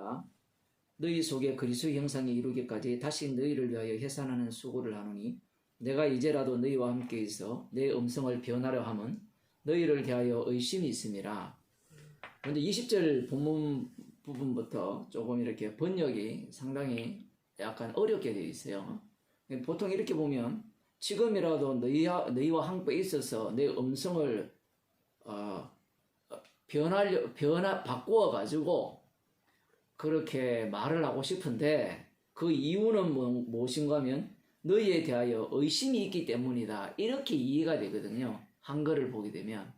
자녀들아 너희 속에 그리스도의 형상이 이루기까지 다시 너희를 위하여 해산하는 수고를 하노니 내가 이제라도 너희와 함께 있어 내 음성을 변하려 함은 너희를 대하여 의심이 있음이라. 먼저 20절 본문 부분부터 조금 이렇게 번역이 상당히 약간 어렵게 되어 있어요. 보통 이렇게 보면 지금이라도 너희와 함께 있어서 내 음성을 바꾸어 가지고 그렇게 말을 하고 싶은데 그 이유는 무엇인가 하면 너희에 대하여 의심이 있기 때문이다. 이렇게 이해가 되거든요. 한글을 보게 되면.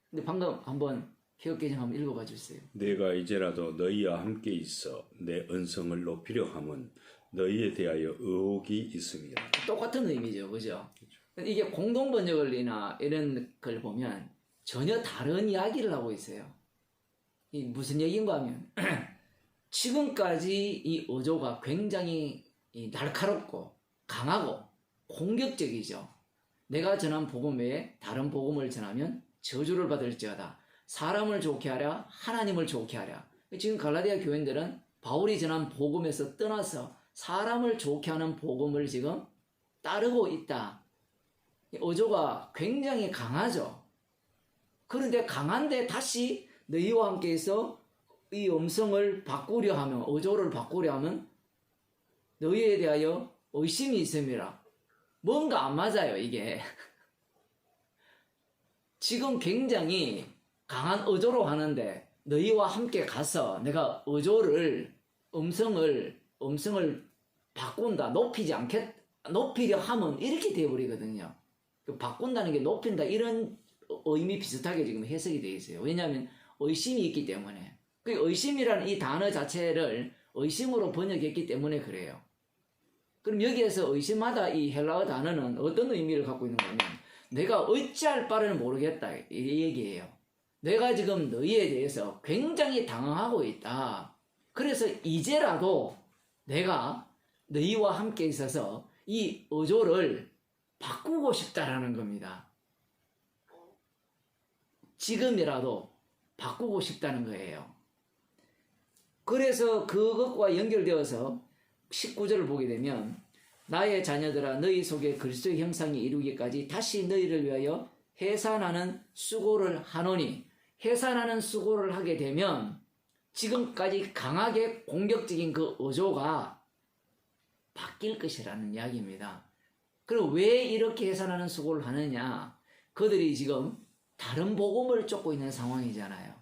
근데 방금 한번 개역개정 한번 읽어봐 주세요. 내가 이제라도 너희와 함께 있어 내 언성을 높이려 함은 너희에 대하여 의혹이 있음이라. 똑같은 의미죠. 그죠? 이게 공동번역을이나 이런 걸 보면 전혀 다른 이야기를 하고 있어요. 이 무슨 얘기인가 하면 지금까지 이 어조가 굉장히 날카롭고 강하고 공격적이죠. 내가 전한 복음 외에 다른 복음을 전하면 저주를 받을지어다. 사람을 좋게 하랴 하나님을 좋게 하랴. 지금 갈라디아 교인들은 바울이 전한 복음에서 떠나서 사람을 좋게 하는 복음을 지금 따르고 있다. 어조가 굉장히 강하죠. 그런데 강한데 다시 너희와 함께해서 이 음성을 바꾸려 하면, 어조를 바꾸려 하면 너희에 대하여 의심이 있음이라. 뭔가 안 맞아요, 이게. 지금 굉장히 강한 어조로 하는데 너희와 함께 가서 내가 어조를 음성을 바꾼다, 높이려 하면 이렇게 되어버리거든요. 바꾼다는 게 높인다 이런 의미 비슷하게 지금 해석이 되어 있어요. 왜냐하면 의심이 있기 때문에. 그 의심이라는 이 단어 자체를 의심으로 번역했기 때문에 그래요. 그럼 여기에서 의심하다 이 헬라어 단어는 어떤 의미를 갖고 있는 거냐면 내가 어찌할 바를 모르겠다 이 얘기예요. 내가 지금 너희에 대해서 굉장히 당황하고 있다. 그래서 이제라도 내가 너희와 함께 있어서 이 어조를 바꾸고 싶다라는 겁니다. 지금이라도 바꾸고 싶다는 거예요. 그래서 그것과 연결되어서 19절을 보게 되면 나의 자녀들아 너희 속에 그리스도의 형상이 이루기까지 다시 너희를 위하여 해산하는 수고를 하노니, 해산하는 수고를 하게 되면 지금까지 강하게 공격적인 그 어조가 바뀔 것이라는 이야기입니다. 그럼 왜 이렇게 해산하는 수고를 하느냐? 그들이 지금 다른 복음을 쫓고 있는 상황이잖아요.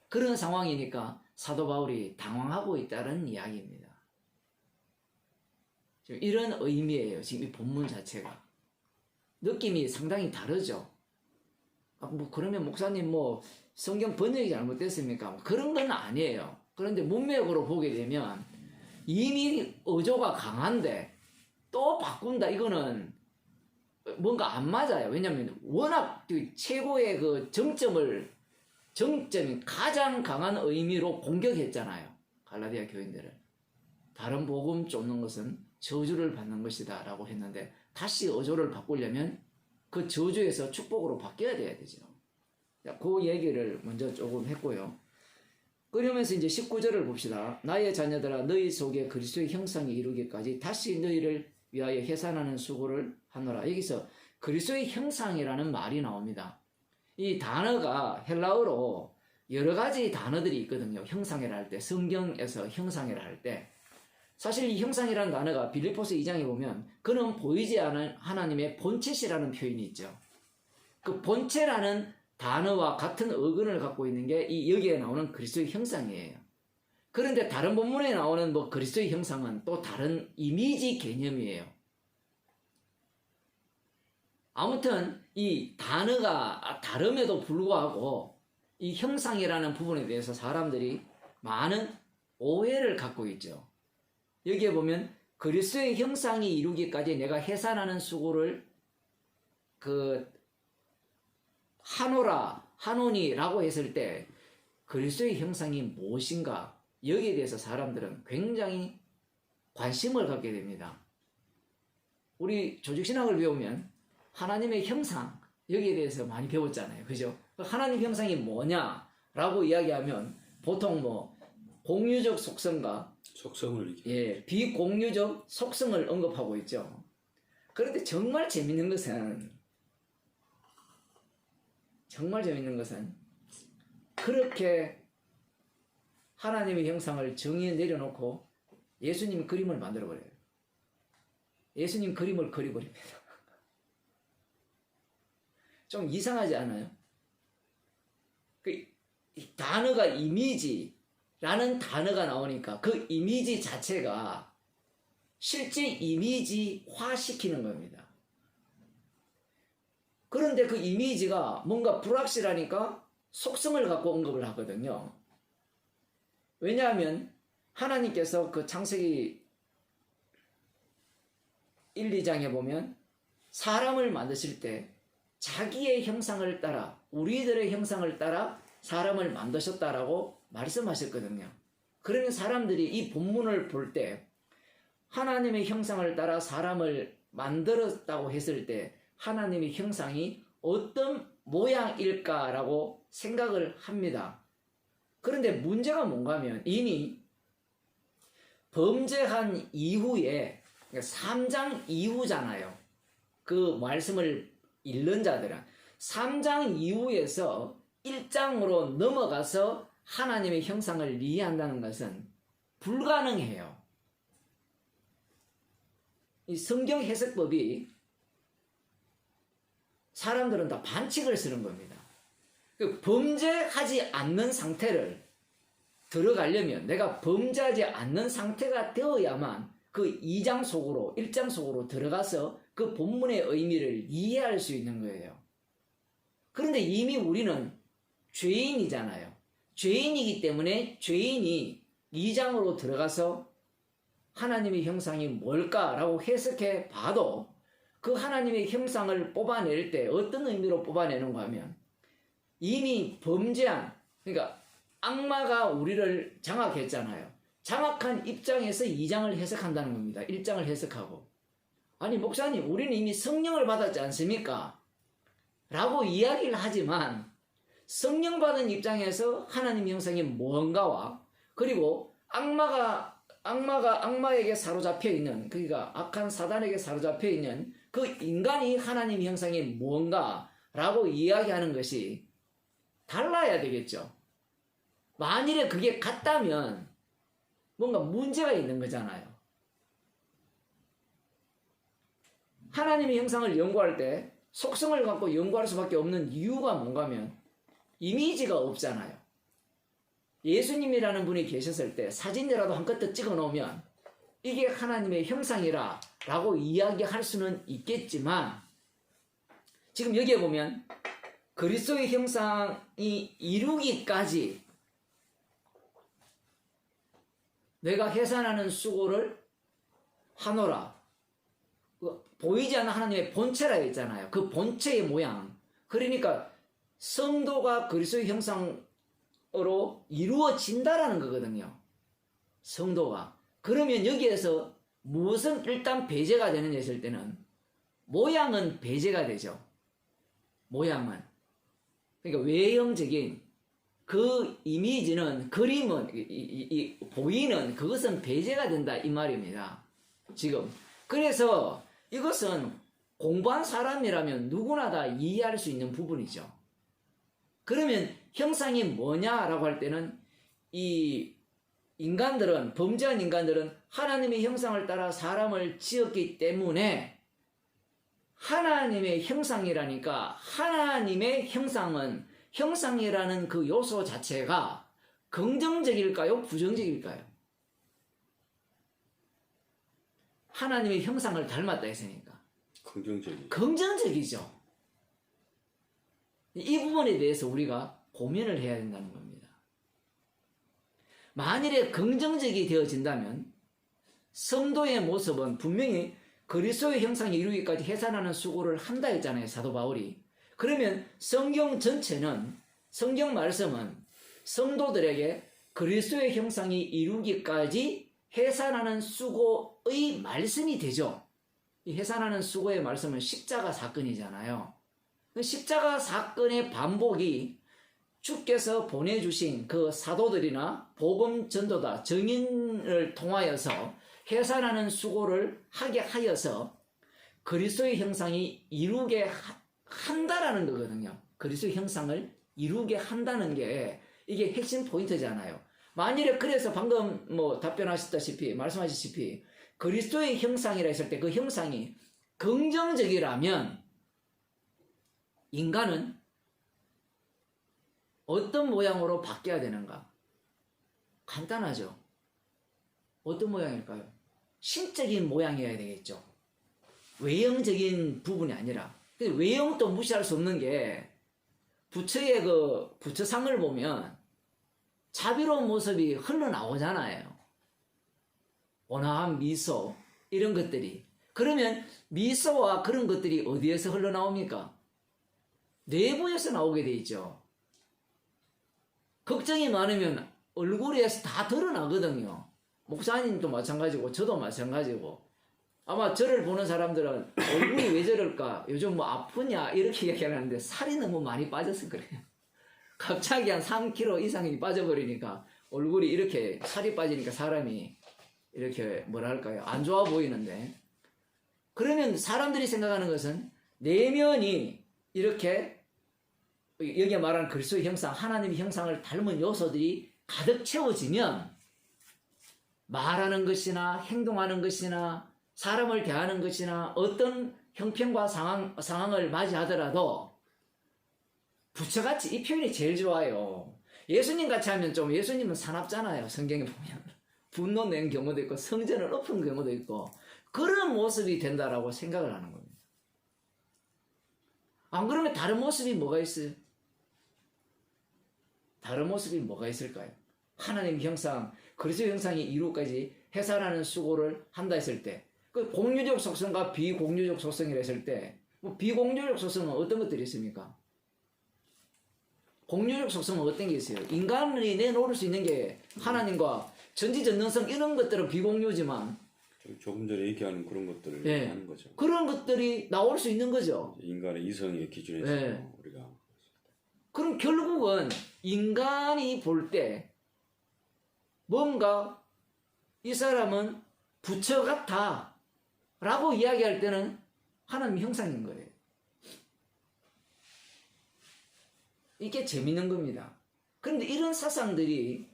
그런 상황이니까 사도 바울이 당황하고 있다는 이야기입니다. 지금 이런 의미예요. 지금 이 본문 자체가. 느낌이 상당히 다르죠. 그러면 목사님 성경 번역이 잘못됐습니까? 그런 건 아니에요. 그런데 문맥으로 보게 되면 이미 어조가 강한데 또 바꾼다. 이거는 뭔가 안 맞아요. 왜냐하면 워낙 최고의 그 정점이 가장 강한 의미로 공격했잖아요. 갈라디아 교인들을. 다른 복음 쫓는 것은 저주를 받는 것이다 라고 했는데 다시 어조를 바꾸려면 그 저주에서 축복으로 바뀌어야 돼야 되죠. 그 얘기를 먼저 조금 했고요. 그러면서 이제 19절을 봅시다. 나의 자녀들아 너희 속에 그리스도의 형상이 이루기까지 다시 너희를 위하여 해산하는 수고를 하노라. 여기서 그리스도의 형상이라는 말이 나옵니다. 이 단어가 헬라어로 여러 가지 단어들이 있거든요. 형상이라 할 때, 성경에서 형상이라 할 때. 사실 이 형상이라는 단어가 빌립보서 2장에 보면 그는 보이지 않은 하나님의 본체시라는 표현이 있죠. 그 본체라는 단어와 같은 어근을 갖고 있는 게 이 여기에 나오는 그리스도의 형상이에요. 그런데 다른 본문에 나오는 그리스도의 형상은 또 다른 이미지 개념이에요. 아무튼 이 단어가 다름에도 불구하고 이 형상이라는 부분에 대해서 사람들이 많은 오해를 갖고 있죠. 여기에 보면 그리스도의 형상이 이루기까지 내가 해산하는 수고를 하노니라고 했을 때 그리스도의 형상이 무엇인가? 여기에 대해서 사람들은 굉장히 관심을 갖게 됩니다. 우리 조직신학을 배우면 하나님의 형상, 여기에 대해서 많이 배웠잖아요. 그죠? 하나님 형상이 뭐냐라고 이야기하면 보통 공유적 속성과 속성을 비공유적 속성을 언급하고 있죠. 그런데 정말 재밌는 것은 그렇게 하나님의 형상을 정의에 내려놓고 예수님 그림을 만들어버려요. 예수님 그림을 그려버립니다. 좀 이상하지 않아요? 이 단어가 이미지라는 단어가 나오니까 그 이미지 자체가 실제 이미지화시키는 겁니다. 그런데 그 이미지가 뭔가 불확실하니까 속성을 갖고 언급을 하거든요. 왜냐하면 하나님께서 그 창세기 1, 2장에 보면 사람을 만드실 때 자기의 형상을 따라, 우리들의 형상을 따라 사람을 만드셨다라고 말씀하셨거든요. 그러면 사람들이 이 본문을 볼 때 하나님의 형상을 따라 사람을 만들었다고 했을 때 하나님의 형상이 어떤 모양일까라고 생각을 합니다. 그런데 문제가 뭔가 하면 이미 범죄한 이후에 3장 이후잖아요. 그 말씀을 읽는 자들은 3장 이후에서 1장으로 넘어가서 하나님의 형상을 이해한다는 것은 불가능해요. 이 성경 해석법이 사람들은 다 반칙을 쓰는 겁니다. 범죄하지 않는 상태를 들어가려면 내가 범죄하지 않는 상태가 되어야만 그 2장 속으로 1장 속으로 들어가서 그 본문의 의미를 이해할 수 있는 거예요. 그런데 이미 우리는 죄인이잖아요. 죄인이기 때문에 죄인이 2장으로 들어가서 하나님의 형상이 뭘까라고 해석해 봐도 그 하나님의 형상을 뽑아낼 때 어떤 의미로 뽑아내는가 하면 이미 범죄한, 그러니까 악마가 우리를 장악했잖아요. 장악한 입장에서 2장을 해석한다는 겁니다. 1장을 해석하고. 아니 목사님 우리는 이미 성령을 받았지 않습니까? 라고 이야기를 하지만 성령 받은 입장에서 하나님 형상이 뭔가와 그리고 악마에게 사로잡혀 있는, 그러니까 악한 사단에게 사로잡혀 있는 그 인간이 하나님 형상이 뭔가라고 이야기하는 것이 달라야 되겠죠. 만일에 그게 같다면 뭔가 문제가 있는 거잖아요. 하나님의 형상을 연구할 때 속성을 갖고 연구할 수밖에 없는 이유가 뭔가 하면 이미지가 없잖아요. 예수님이라는 분이 계셨을 때 사진이라도 한 컷 더 찍어 놓으면 이게 하나님의 형상이라 라고 이야기할 수는 있겠지만 지금 여기에 보면 그리스도의 형상이 이루기까지 내가 해산하는 수고를 하노라. 보이지 않는 하나님의 본체라 했잖아요. 그 본체의 모양. 그러니까 성도가 그리스도의 형상으로 이루어진다라는 거거든요. 성도가. 그러면 여기에서 무엇은 일단 배제가 되느냐 했을 때는 모양은 배제가 되죠. 모양은. 그러니까 외형적인 그 이미지는, 그림은, 보이는 그것은 배제가 된다 이 말입니다. 지금. 그래서 이것은 공부한 사람이라면 누구나 다 이해할 수 있는 부분이죠. 그러면 형상이 뭐냐라고 할 때는 이 인간들은, 범죄한 인간들은 하나님의 형상을 따라 사람을 지었기 때문에 하나님의 형상이라니까 하나님의 형상은, 형상이라는 그 요소 자체가 긍정적일까요? 부정적일까요? 하나님의 형상을 닮았다 했으니까 긍정적이죠. 이 부분에 대해서 우리가 고민을 해야 된다는 겁니다. 만일에 긍정적이 되어진다면 성도의 모습은 분명히 그리스도의 형상이 이루기까지 해산하는 수고를 한다 했잖아요, 사도 바울이. 그러면 성경 전체는, 성경 말씀은 성도들에게 그리스도의 형상이 이루기까지 해산하는 수고의 말씀이 되죠. 이 해산하는 수고의 말씀은 십자가 사건이잖아요. 십자가 사건의 반복이 주께서 보내주신 그 사도들이나 복음 전도자 증인을 통하여서 해산하는 수고를 하게 하여서 그리스도의 형상이 이루게 한다라는 거거든요. 그리스도의 형상을 이루게 한다는 게 이게 핵심 포인트잖아요. 만일에 그래서 방금 뭐 답변하셨다시피 말씀하셨다시피 그리스도의 형상이라 했을 때 그 형상이 긍정적이라면 인간은 어떤 모양으로 바뀌어야 되는가? 간단하죠. 어떤 모양일까요? 신적인 모양이어야 되겠죠. 외형적인 부분이 아니라. 근데 외형도 무시할 수 없는 게 부처의 그 부처상을 보면 자비로운 모습이 흘러나오잖아요. 온화한 미소 이런 것들이. 그러면 미소와 그런 것들이 어디에서 흘러나옵니까? 내부에서 나오게 돼 있죠. 걱정이 많으면 얼굴에서 다 드러나거든요. 목사님도 마찬가지고 저도 마찬가지고. 아마 저를 보는 사람들은 얼굴이 왜 저럴까? 요즘 뭐 아프냐? 이렇게 얘기하는데 살이 너무 많이 빠져서 그래요. 갑자기 한 3kg 이상이 빠져버리니까 얼굴이 이렇게 살이 빠지니까 사람이 이렇게 뭐랄까요? 안 좋아 보이는데. 그러면 사람들이 생각하는 것은 내면이 이렇게 여기에 말하는 그리스도의 형상, 하나님의 형상을 닮은 요소들이 가득 채워지면 말하는 것이나 행동하는 것이나 사람을 대하는 것이나 어떤 형편과 상황을 맞이하더라도 부처같이 이 표현이 제일 좋아요. 예수님 같이 하면 좀 예수님은 사납잖아요. 성경에 보면 분노 낸 경우도 있고 성전을 엎은 경우도 있고 그런 모습이 된다라고 생각을 하는 겁니다. 안 그러면 다른 모습이 뭐가 있어요? 다른 모습이 뭐가 있을까요? 하나님 형상, 그리스도 형상이 이루까지 해산하는 수고를 한다 했을 때, 그 공유적 속성과 비공유적 속성이라 했을 때, 뭐 비공유적 속성은 어떤 것들이 있습니까? 공유적 속성은 어떤 게 있어요? 인간이 내놓을 수 있는 게 하나님과 전지전능성 이런 것들은 비공유지만 조금 전에 얘기하는 그런 것들을 네. 하는 거죠. 그런 것들이 나올 수 있는 거죠. 인간의 이성의 기준에서 네. 우리가 그럼 결국은 인간이 볼 때 뭔가 이 사람은 부처 같아 라고 이야기할 때는 하나님 형상인 거예요. 이게 재밌는 겁니다. 그런데 이런 사상들이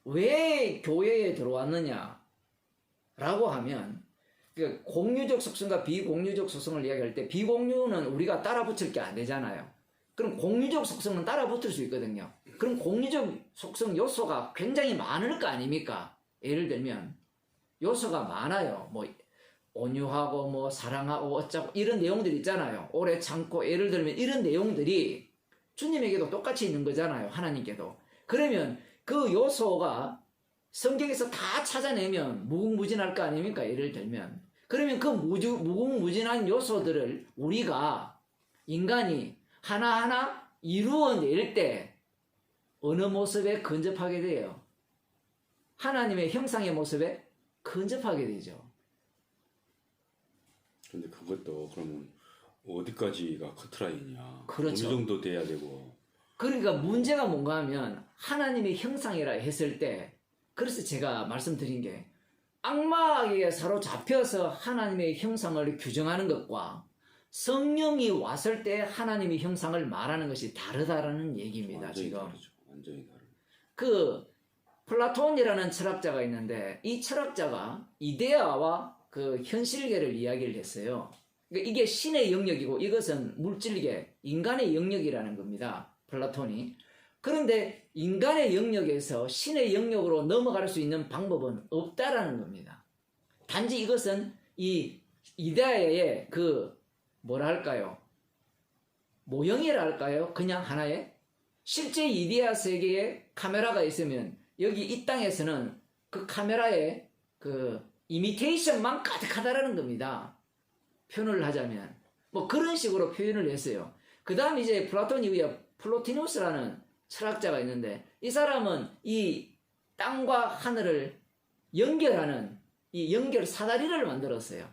왜 교회에 들어왔느냐 라고 하면 공유적 속성과 비공유적 속성을 이야기할 때 비공유는 우리가 따라 붙일 게 안 되잖아요. 그럼 공유적 속성은 따라 붙을 수 있거든요. 그럼 공유적 속성 요소가 굉장히 많을 거 아닙니까? 예를 들면 요소가 많아요. 뭐 온유하고 뭐 사랑하고 어쩌고 이런 내용들이 있잖아요. 오래 참고 예를 들면 이런 내용들이 주님에게도 똑같이 있는 거잖아요. 하나님께도. 그러면 그 요소가 성경에서 다 찾아내면 무궁무진할 거 아닙니까? 예를 들면. 그러면 그 무궁무진한 요소들을 우리가 인간이 하나하나 이루어낼 때 어느 모습에 근접하게 돼요? 하나님의 형상의 모습에 근접하게 되죠. 근데 그것도 그러면 어디까지가 커트라인이냐? 그렇죠. 어느 정도 돼야 되고. 그러니까 문제가 뭔가 하면 하나님의 형상이라 했을 때 그래서 제가 말씀드린 게 악마에게 사로잡혀서 하나님의 형상을 규정하는 것과 성령이 왔을 때 하나님의 형상을 말하는 것이 다르다라는 얘기입니다. 완전히 지금 다르죠. 완전히 다르죠. 그 플라톤이라는 철학자가 있는데 이 철학자가 이데아와 그 현실계를 이야기를 했어요. 그러니까 이게 신의 영역이고 이것은 물질계, 인간의 영역이라는 겁니다. 플라톤이. 그런데 인간의 영역에서 신의 영역으로 넘어갈 수 있는 방법은 없다라는 겁니다. 단지 이것은 이 이데아의 그 뭐라 할까요? 모형이라 할까요? 그냥 하나의 실제 이데아 세계에 카메라가 있으면 여기 이 땅에서는 그 카메라에 그 이미테이션만 가득하다라는 겁니다. 표현을 하자면 뭐 그런 식으로 표현을 했어요. 그 다음 이제 플라톤 이후에 플로티누스라는 철학자가 있는데 이 사람은 이 땅과 하늘을 연결하는 이 연결 사다리를 만들었어요.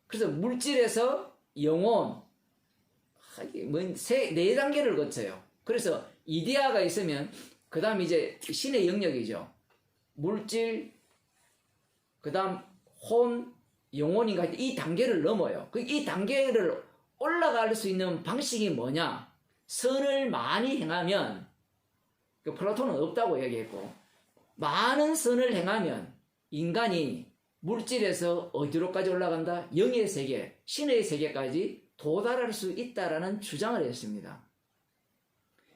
그래서 물질에서 영혼 네 단계를 거쳐요. 그래서 이데아가 있으면 그 다음 이제 신의 영역이죠. 물질, 그 다음 혼, 영혼인가 이 단계를 넘어요. 이 단계를 올라갈 수 있는 방식이 뭐냐? 선을 많이 행하면, 플라톤은 없다고 얘기했고, 많은 선을 행하면 인간이 물질에서 어디로까지 올라간다? 영의 세계, 신의 세계까지 도달할 수 있다라는 주장을 했습니다.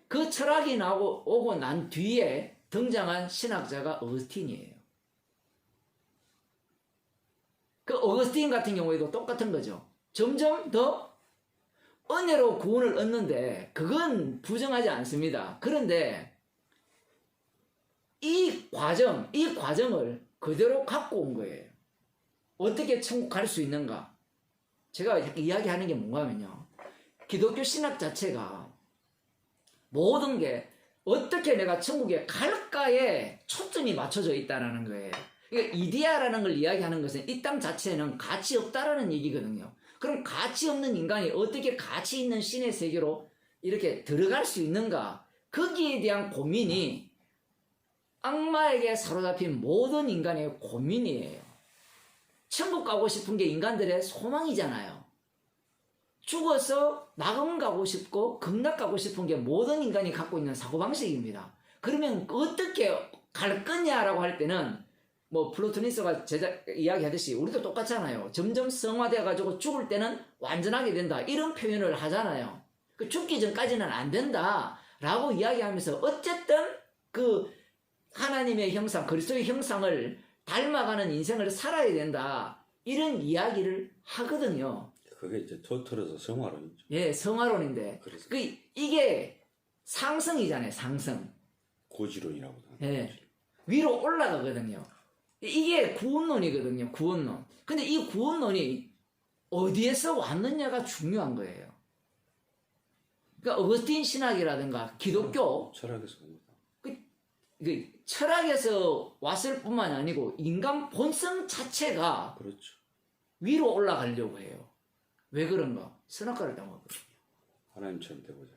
그 철학이 오고 난 뒤에 등장한 신학자가 어거스틴이에요. 그 어거스틴 같은 경우에도 똑같은 거죠. 점점 더 은혜로 구원을 얻는데 그건 부정하지 않습니다. 그런데 이 과정을 그대로 갖고 온 거예요. 어떻게 천국 갈 수 있는가? 제가 이야기하는 게 뭔가 하면요. 기독교 신학 자체가 모든 게 어떻게 내가 천국에 갈까에 초점이 맞춰져 있다는 거예요. 그러니까 이데아라는 걸 이야기하는 것은 이 땅 자체는 가치 없다라는 얘기거든요. 그럼 가치 없는 인간이 어떻게 가치 있는 신의 세계로 이렇게 들어갈 수 있는가? 거기에 대한 고민이 악마에게 사로잡힌 모든 인간의 고민이에요. 천국 가고 싶은 게 인간들의 소망이잖아요. 죽어서 낙원 가고 싶고 극락 가고 싶은 게 모든 인간이 갖고 있는 사고방식입니다. 그러면 어떻게 갈 거냐라고 할 때는 뭐 플루토니스가 이야기하듯이 우리도 똑같잖아요. 점점 성화되어 가지고 죽을 때는 완전하게 된다 이런 표현을 하잖아요. 그 죽기 전까지는 안 된다라고 이야기하면서 어쨌든 그 하나님의 형상, 그리스도의 형상을 닮아가는 인생을 살아야 된다 이런 이야기를 하거든요. 그게 이제 터틀어서 성화론이죠. 예, 성화론인데 그래서 이게 상승이잖아요. 상승. 고지론이라고 하는 예, 거죠. 위로 올라가거든요. 이게 구원론이거든요. 구원론. 근데 이 구원론이 어디에서 왔느냐가 중요한 거예요. 그러니까 어거스틴 신학이라든가 기독교 철학에서 옵니다. 철학에서 왔을 뿐만 아니고 인간 본성 자체가 그렇죠. 위로 올라가려고 해요. 왜 그런가? 선악과를 당하거든요. 하나님처럼 되고자.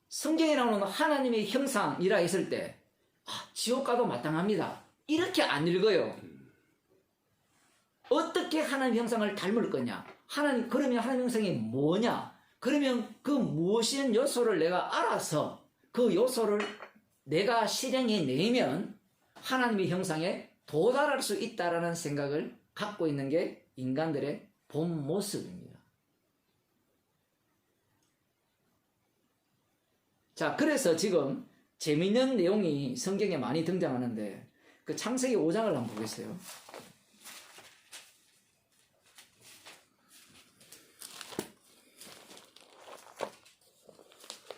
성경에 나오는 하나님의 형상이라 했을 때 지옥 가도 마땅합니다. 이렇게 안 읽어요. 어떻게 하나님 형상을 닮을 거냐? 그러면 하나님 형상이 뭐냐? 그러면 그 무엇인 요소를 내가 알아서 그 요소를 내가 실행해 내면 하나님의 형상에 도달할 수 있다라는 생각을 갖고 있는 게 인간들의 본 모습입니다. 자, 그래서 지금 재미있는 내용이 성경에 많이 등장하는데 그 창세기 5장을 한번 보겠어요.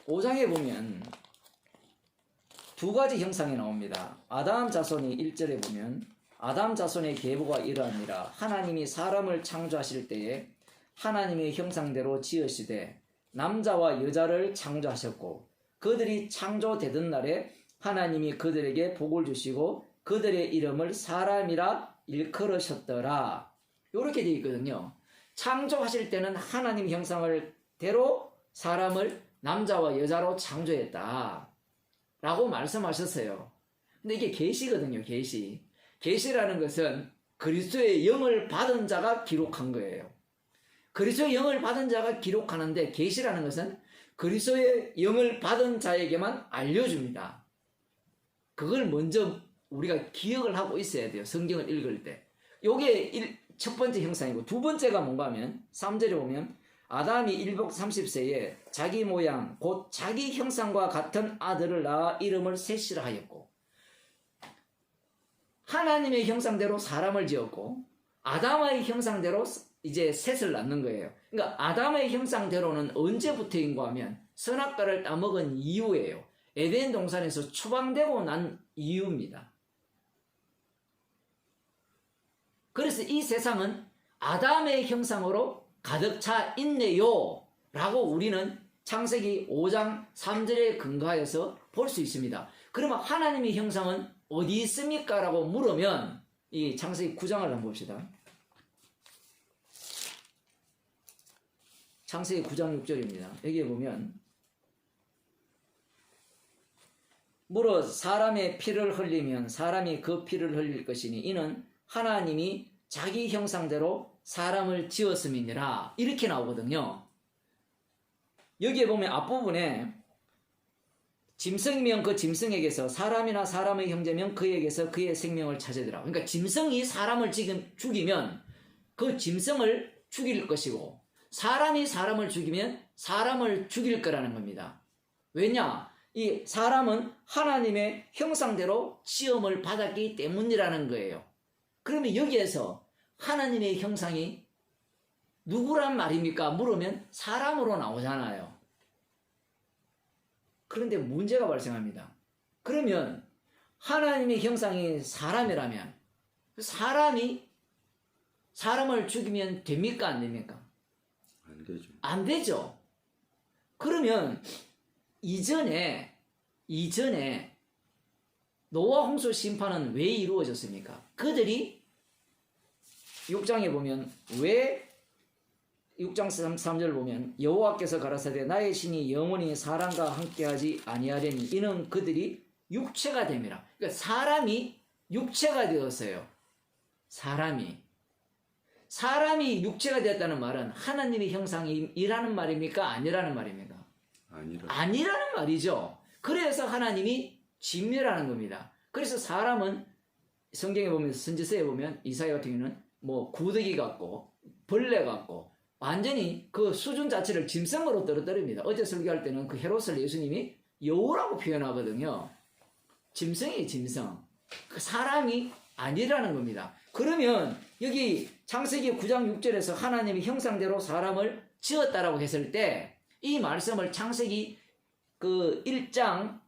5장에 보면 두 가지 형상이 나옵니다. 아담 자손이 1절에 보면 아담 자손의 계보가 이러하니라. 하나님이 사람을 창조하실 때에 하나님의 형상대로 지으시되 남자와 여자를 창조하셨고 그들이 창조되던 날에 하나님이 그들에게 복을 주시고 그들의 이름을 사람이라 일컬으셨더라. 이렇게 되어 있거든요. 창조하실 때는 하나님 형상을 대로 사람을 남자와 여자로 창조했다 라고 말씀하셨어요. 근데 이게 계시거든요. 계시라는 것은 그리스도의 영을 받은 자가 기록한 거예요. 그리스도의 영을 받은 자가 기록하는데 계시라는 것은 그리스도의 영을 받은 자에게만 알려줍니다. 그걸 먼저 우리가 기억을 하고 있어야 돼요. 성경을 읽을 때. 요게 첫 번째 형상이고 두 번째가 뭔가 하면 3절에 보면 아담이 일복 30세에 자기 모양 곧 자기 형상과 같은 아들을 낳아 이름을 셋이라 하였고 하나님의 형상대로 사람을 지었고 아담의 형상대로 이제 셋을 낳는 거예요. 그러니까 아담의 형상대로는 언제부터인가 하면 선악과를 따먹은 이후예요. 에덴 동산에서 추방되고 난 이유입니다. 그래서 이 세상은 아담의 형상으로 가득 차 있네요 라고 우리는 창세기 5장 3절에 근거하여서 볼 수 있습니다. 그러면 하나님의 형상은 어디 있습니까? 라고 물으면 이 창세기 9장을 한번 봅시다. 창세기 9장 6절입니다. 여기에 보면 무릇 사람의 피를 흘리면 사람이 그 피를 흘릴 것이니 이는 하나님이 자기 형상대로 사람을 지었음이니라. 이렇게 나오거든요. 여기에 보면 앞부분에 짐승이면 그 짐승에게서 사람이나 사람의 형제면 그에게서 그의 생명을 찾으더라. 그러니까 짐승이 사람을 지금 죽이면 그 짐승을 죽일 것이고 사람이 사람을 죽이면 사람을 죽일 거라는 겁니다. 왜냐? 이 사람은 하나님의 형상대로 시험을 받았기 때문이라는 거예요. 그러면 여기에서 하나님의 형상이 누구란 말입니까? 물으면 사람으로 나오잖아요. 그런데 문제가 발생합니다. 그러면 하나님의 형상이 사람이라면 사람이 사람을 죽이면 됩니까? 안 됩니까? 안 되죠. 안 되죠. 그러면 이전에 노아 홍수 심판은 왜 이루어졌습니까? 그들이 6장에 보면 왜 6장 3절 보면 여호와께서 가라사대 나의 신이 영원히 사람과 함께하지 아니하려니 이는 그들이 육체가 됨이라. 그러니까 사람이 육체가 되었어요. 사람이 육체가 되었다는 말은 하나님의 형상이라는 말입니까? 아니라는 말입니까? 아니라는 말이죠. 그래서 하나님이 진멸하는 겁니다. 그래서 사람은 성경에 보면 선지서에 보면 이사야 같은 경우는 뭐 구더기 같고 벌레 같고 완전히 그 수준 자체를 짐승으로 떨어뜨립니다. 어제 설교할 때는 그 헤롯을 예수님이 여우라고 표현하거든요. 짐승이에요, 짐승. 그 사람이 아니라는 겁니다. 그러면 여기 창세기 9장 6절에서 하나님이 형상대로 사람을 지었다라고 했을 때 이 말씀을 창세기 그 1장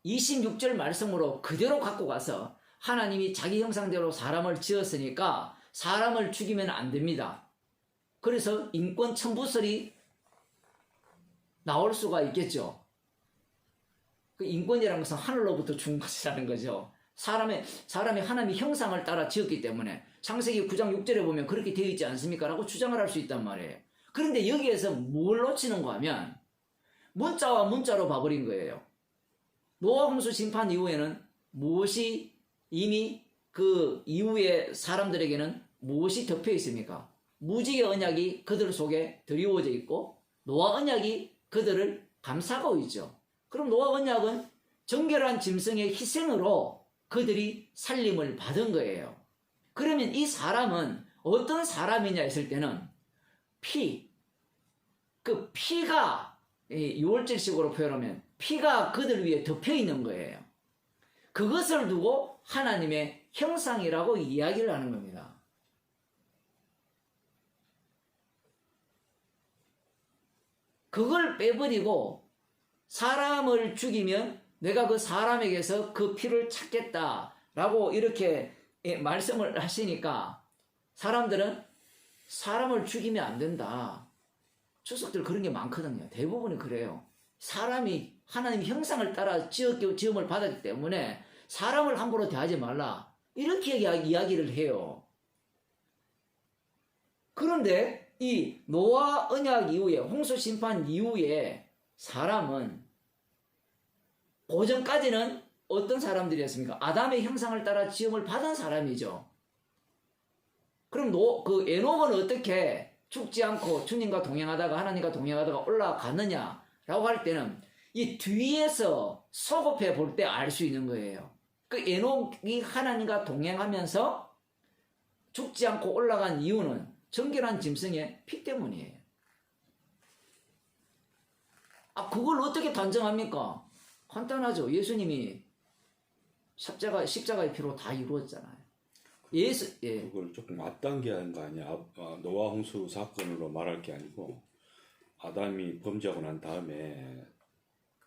26절 말씀으로 그대로 갖고 가서 하나님이 자기 형상대로 사람을 지었으니까 사람을 죽이면 안 됩니다. 그래서 인권 청부설이 나올 수가 있겠죠. 그 인권이라는 것은 하늘로부터 준 것이라는 거죠. 사람이 하나님의 형상을 따라 지었기 때문에 창세기 9장 6절에 보면 그렇게 되어 있지 않습니까? 라고 주장을 할 수 있단 말이에요. 그런데 여기에서 뭘 놓치는가 하면 문자와 문자로 봐버린 거예요. 노아 홍수 심판 이후에는 무엇이 이미 그 이후에 사람들에게는 무엇이 덮여 있습니까? 무지의 언약이 그들 속에 드리워져 있고 노아 언약이 그들을 감싸고 있죠. 그럼 노아 언약은 정결한 짐승의 희생으로 그들이 살림을 받은 거예요. 그러면 이 사람은 어떤 사람이냐 했을 때는 그 피가 6월절식으로 표현하면 피가 그들 위에 덮여 있는 거예요. 그것을 두고 하나님의 형상이라고 이야기를 하는 겁니다. 그걸 빼버리고 사람을 죽이면 내가 그 사람에게서 그 피를 찾겠다라고 이렇게 말씀을 하시니까 사람들은 사람을 죽이면 안 된다. 추석들 그런 게 많거든요. 대부분이 그래요. 사람이 하나님 형상을 따라 지음을 받았기 때문에 사람을 함부로 대하지 말라. 이렇게 이야기를 해요. 그런데 이 노아 언약 이후에 홍수 심판 이후에 사람은 고전까지는 어떤 사람들이었습니까? 아담의 형상을 따라 지음을 받은 사람이죠. 그럼 그 에녹은 어떻게 죽지 않고 주님과 동행하다가 하나님과 동행하다가 올라가느냐라고 할 때는 이 뒤에서 소급해 볼 때 알 수 있는 거예요. 그 에녹이 하나님과 동행하면서 죽지 않고 올라간 이유는 정결한 짐승의 피 때문이에요. 그걸 어떻게 단정합니까? 간단하죠. 예수님이 십자가의 피로 다 이루었잖아요. 그걸 조금 앞당겨야 거 아니야. 노아 홍수 사건으로 말할 게 아니고 아담이 범죄하고 난 다음에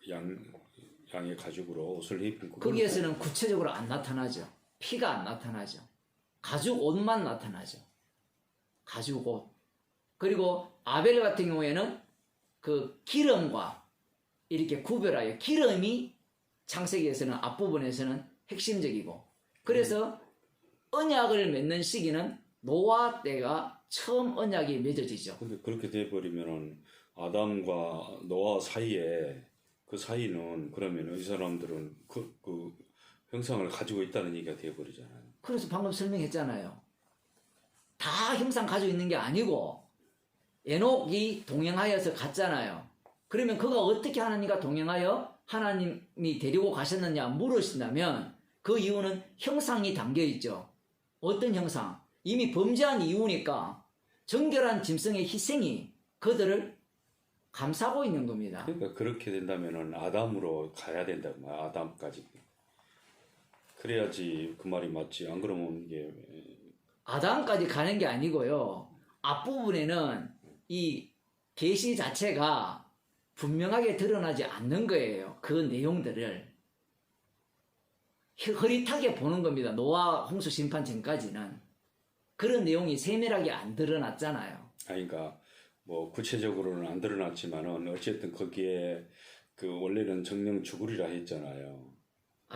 양의 가죽으로 옷을 입힌 거기에서는 구체적으로 안 나타나죠. 피가 안 나타나죠. 가죽 옷만 나타나죠. 가죽 옷. 그리고 아벨 같은 경우에는 그 기름과 이렇게 구별하여 기름이 창세기에서는 앞부분에서는 핵심적이고 그래서 언약을 맺는 시기는 노아 때가 처음 언약이 맺어지죠. 근데 그렇게 돼버리면은 아담과 노아 사이에 그 사이는 그러면 이 사람들은 그 형상을 가지고 있다는 얘기가 되어버리잖아요. 그래서 방금 설명했잖아요. 다 형상 가지고 있는 게 아니고 에녹이 동행하여서 갔잖아요. 그러면 그가 어떻게 하나님과 동행하여 하나님이 데리고 가셨느냐 물으신다면 그 이유는 형상이 담겨 있죠. 어떤 형상? 이미 범죄한 이유니까 정결한 짐승의 희생이 그들을 감싸고 있는 겁니다. 그러니까 그렇게 된다면은 아담으로 가야 된다고 말, 아담까지. 그래야지 그 말이 맞지. 안 그러면 이게 아담까지 가는 게 아니고요. 앞부분에는 이 계시 자체가 분명하게 드러나지 않는 거예요. 그 내용들을 흐릿하게 보는 겁니다. 노아 홍수 심판 전까지는 그런 내용이 세밀하게 안 드러났잖아요. 그러니까 뭐 구체적으로는 안 드러났지만은 어쨌든 거기에 그 원래는 정령 죽으리라 했잖아요.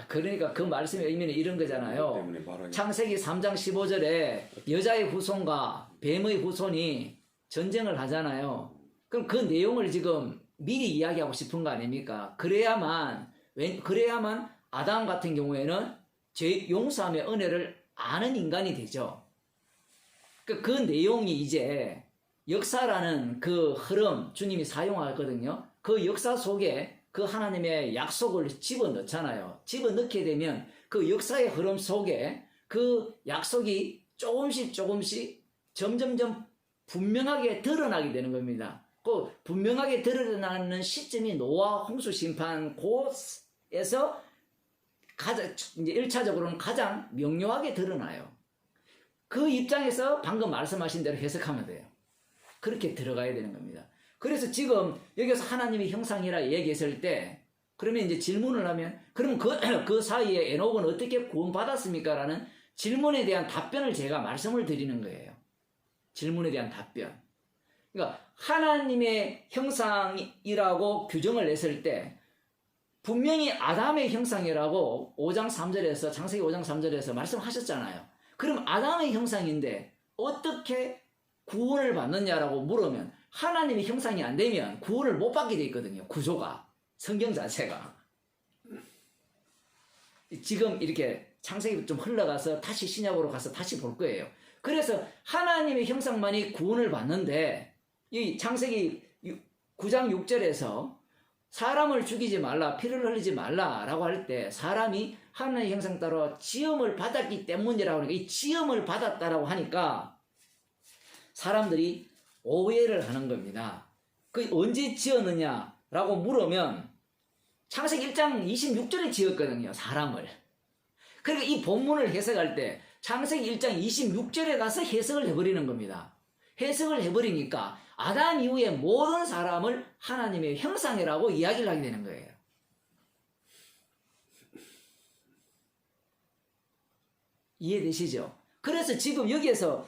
그러니까 그 말씀의 의미는 이런 거잖아요. 때문에 말하기. 창세기 3장 15절에 여자의 후손과 뱀의 후손이 전쟁을 하잖아요. 그럼 그 내용을 지금 미리 이야기하고 싶은 거 아닙니까? 그래야만 아담 같은 경우에는 죄 용서함의 은혜를 아는 인간이 되죠. 그 내용이 이제 역사라는 그 흐름 주님이 사용하거든요. 그 역사 속에 그 하나님의 약속을 집어넣잖아요. 집어넣게 되면 그 역사의 흐름 속에 그 약속이 조금씩 점점점 분명하게 드러나게 되는 겁니다. 그 분명하게 드러나는 시점이 노아 홍수 심판 곳에서 가장 이제 1차적으로는 가장 명료하게 드러나요. 그 입장에서 방금 말씀하신 대로 해석하면 돼요. 그렇게 들어가야 되는 겁니다. 그래서 지금 여기서 하나님의 형상이라 얘기했을 때 그러면 이제 질문을 하면 그럼 그 사이에 에녹은 어떻게 구원받았습니까? 라는 질문에 대한 답변을 제가 말씀을 드리는 거예요. 질문에 대한 답변. 그러니까 하나님의 형상이라고 규정을 냈을 때 분명히 아담의 형상이라고 5장 3절에서 창세기 5장 3절에서 말씀하셨잖아요. 그럼 아담의 형상인데 어떻게 구원을 받느냐라고 물으면 하나님의 형상이 안 되면 구원을 못 받게 돼 있거든요. 구조가. 성경 자체가. 지금 이렇게 창세기 좀 흘러가서 다시 신약으로 가서 다시 볼 거예요. 그래서 하나님의 형상만이 구원을 받는데 이 창세기 9장 6절에서 사람을 죽이지 말라, 피를 흘리지 말라라고 할 때 사람이 하나님의 형상 따라 지음을 받았기 때문이라고 하니까 이 지음을 받았다라고 하니까 사람들이 오해를 하는 겁니다. 그 언제 지었느냐라고 물으면 창세기 1장 26절에 지었거든요. 사람을. 그러니까 이 본문을 해석할 때 창세기 1장 26절에 가서 해석을 해버리는 겁니다. 해석을 해버리니까 아담 이후에 모든 사람을 하나님의 형상이라고 이야기를 하게 되는 거예요. 이해되시죠? 그래서 지금 여기에서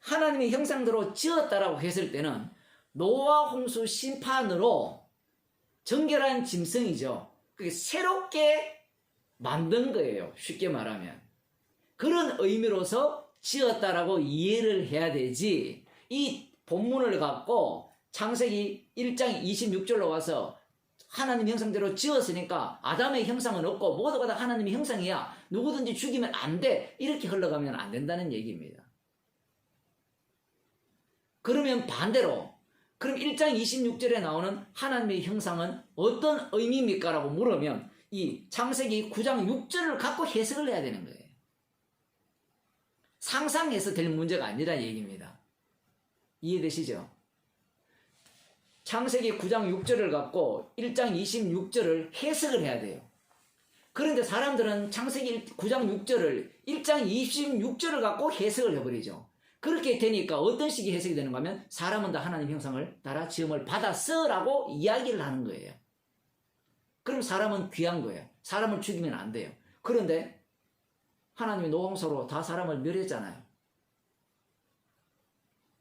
하나님의 형상대로 지었다라고 했을 때는 노아 홍수 심판으로 정결한 짐승이죠. 그게 새롭게 만든 거예요. 쉽게 말하면. 그런 의미로서 지었다라고 이해를 해야 되지 이 본문을 갖고 창세기 1장 26절로 와서 하나님 형상대로 지었으니까 아담의 형상은 없고 모두가 다 하나님의 형상이야. 누구든지 죽이면 안 돼. 이렇게 흘러가면 안 된다는 얘기입니다. 그러면 반대로 그럼 1장 26절에 나오는 하나님의 형상은 어떤 의미입니까? 라고 물으면 이 창세기 9장 6절을 갖고 해석을 해야 되는 거예요. 상상해서 될 문제가 아니라는 얘기입니다. 이해되시죠? 창세기 9장 6절을 갖고 1장 26절을 해석을 해야 돼요. 그런데 사람들은 창세기 9장 6절을 1장 26절을 갖고 해석을 해버리죠. 그렇게 되니까 어떤 식의 해석이 되는가 하면 사람은 다 하나님 형상을 따라 지음을 받았어 라고 이야기를 하는 거예요. 그럼 사람은 귀한 거예요. 사람을 죽이면 안 돼요. 그런데 하나님이 노홍수로 다 사람을 멸했잖아요.